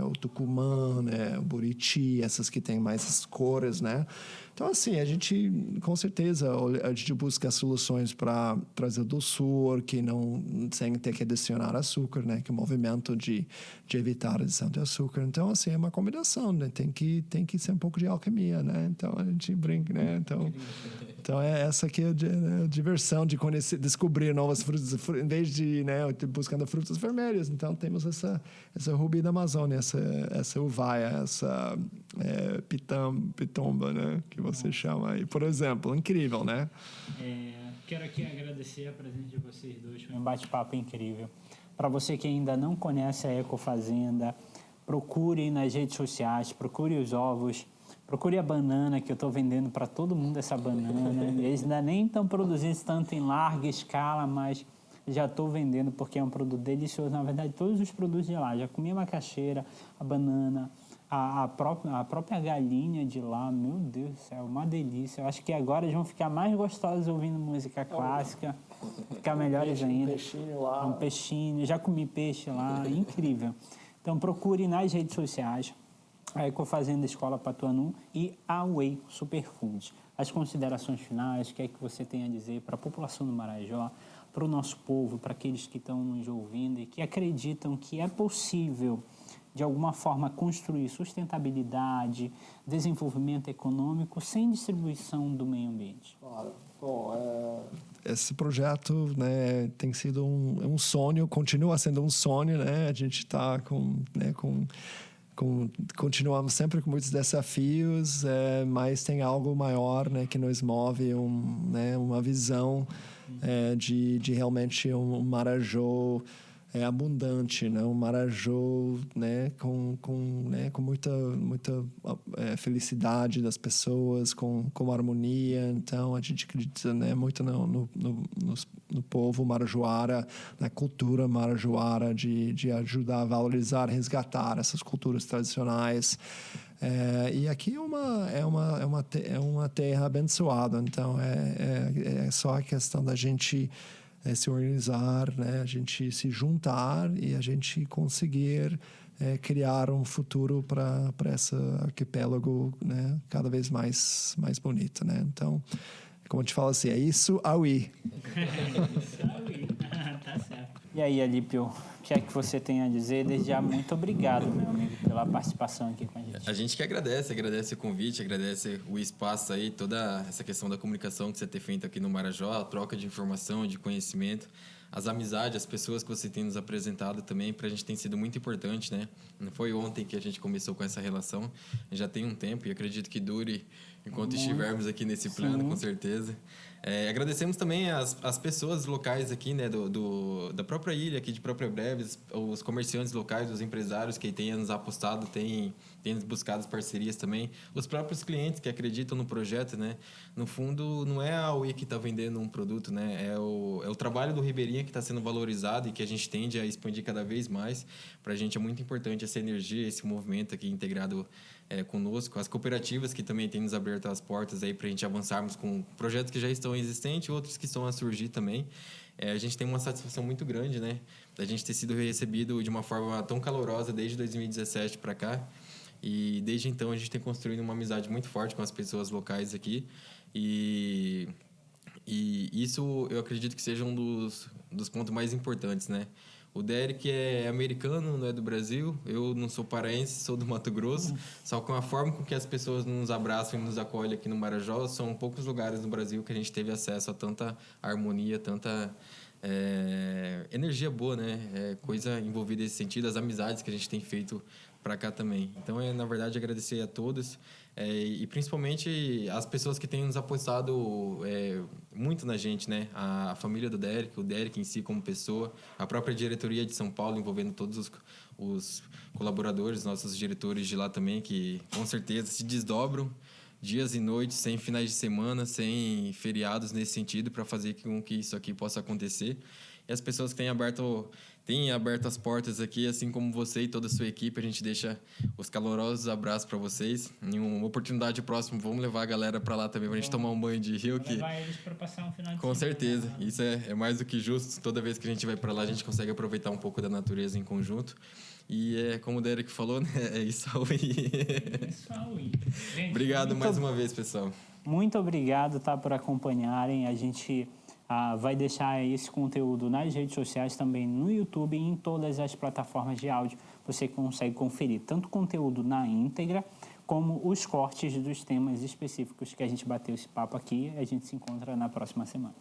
O tucumã, né? O buriti, essas que tem mais as cores, né? Então, assim, a gente, com certeza, a gente busca soluções para trazer doçor, sem ter que adicionar açúcar, né? Que é o movimento de evitar a adição de açúcar. Então, assim, é uma combinação, né? Tem que ser um pouco de alquimia, né? Então, a gente brinca, né? Então é essa aqui a diversão de conhecer, descobrir novas frutas, em vez de, né, buscando frutas vermelhas. Então, temos essa rubi da Amazônia, essa uvaia, essa pitomba, né? Que você chama aí, por exemplo. Incrível, né? Quero aqui agradecer a presença de vocês dois. Foi um bate-papo incrível. Para você que ainda não conhece a Ecofazenda, procure nas redes sociais, procure os ovos, procure a banana, que eu estou vendendo para todo mundo essa banana. Eles ainda nem estão produzindo tanto em larga escala, mas já estou vendendo porque é um produto delicioso. Na verdade, todos os produtos de lá. Já comi a macaxeira, a banana, a própria galinha de lá. Meu Deus do céu, uma delícia. Eu acho que agora eles vão ficar mais gostosos ouvindo música clássica. Ficar melhores ainda. Um peixinho lá. Um peixinho. Já comi peixe lá. Incrível. Então, procure nas redes sociais a Ecofazenda Escola Patuanu e a Whey Superfoods. As considerações finais, o que é que você tem a dizer para a população do Marajó, para o nosso povo, para aqueles que estão nos ouvindo e que acreditam que é possível, de alguma forma, construir sustentabilidade, desenvolvimento econômico sem distribuição do meio ambiente? Claro. Bom, esse projeto, né, tem sido um sonho, continua sendo um sonho, né? A gente está continuamos sempre com muitos desafios, mas tem algo maior, né, que nos move, uma visão de realmente um Marajó abundante, né? Um Marajó, né, com muita felicidade das pessoas, com harmonia. Então a gente acredita, né, muito no povo marajoara, na cultura marajoara, de ajudar a valorizar, resgatar essas culturas tradicionais. E aqui é uma terra abençoada, então é só a questão da gente se organizar, né? A gente se juntar e a gente conseguir criar um futuro para esse arquipélago, né? Cada vez mais bonito, né? Então, como a gente fala assim, é isso, aui. Isso, aui. Tá certo. E aí, Alípio, o que é que você tem a dizer? Desde já, muito obrigado, meu amigo, pela participação aqui com a gente. A gente que agradece o convite, agradece o espaço aí, toda essa questão da comunicação que você tem feito aqui no Marajó, a troca de informação, de conhecimento, as amizades, as pessoas que você tem nos apresentado também, para a gente tem sido muito importante, né? Não foi ontem que a gente começou com essa relação, já tem um tempo e acredito que dure enquanto estivermos aqui nesse plano, com certeza. Agradecemos também as pessoas locais aqui, né, da própria ilha, aqui de Própria Breves, os comerciantes locais, os empresários que têm nos apostado, têm buscado parcerias também, os próprios clientes que acreditam no projeto, né? No fundo, não é a Oi que está vendendo um produto, né? É o trabalho do Ribeirinha que está sendo valorizado e que a gente tende a expandir cada vez mais. Para a gente é muito importante essa energia, esse movimento aqui integrado conosco, as cooperativas que também têm nos aberto as portas aí para a gente avançarmos com projetos que já estão existentes, outros que estão a surgir também. A gente tem uma satisfação muito grande, né, da gente ter sido recebido de uma forma tão calorosa desde 2017 para cá, e desde então a gente tem construído uma amizade muito forte com as pessoas locais aqui, e isso eu acredito que seja um dos pontos mais importantes, né? O Derek é americano, não é do Brasil. Eu não sou paraense, sou do Mato Grosso. Só com a forma com que as pessoas nos abraçam e nos acolhem aqui no Marajó, são poucos lugares no Brasil que a gente teve acesso a tanta harmonia, tanta energia boa, né? Coisa envolvida nesse sentido, as amizades que a gente tem feito para cá também. Então, na verdade, agradecer a todos e principalmente as pessoas que têm nos apostado muito na gente, né? A família do Derek, o Derek em si como pessoa, a própria diretoria de São Paulo, envolvendo todos os colaboradores, nossos diretores de lá também, que com certeza se desdobram dias e noites, sem finais de semana, sem feriados nesse sentido, para fazer com que isso aqui possa acontecer. E as pessoas que têm aberto as portas aqui, assim como você e toda a sua equipe, a gente deixa os calorosos abraços para vocês. Em uma oportunidade próxima, vamos levar a galera para lá também, para a gente tomar um banho de rio. Levar eles para passar um final de semana. Com certeza, isso é mais do que justo. Toda vez que a gente vai para lá, a gente consegue aproveitar um pouco da natureza em conjunto. E como o Derek falou, né? É isso aí. Isso aí. Gente, obrigado mais uma vez, pessoal. Muito obrigado, tá, por acompanharem. A gente vai deixar esse conteúdo nas redes sociais, também no YouTube e em todas as plataformas de áudio. Você consegue conferir tanto conteúdo na íntegra, como os cortes dos temas específicos que a gente bateu esse papo aqui. A gente se encontra na próxima semana.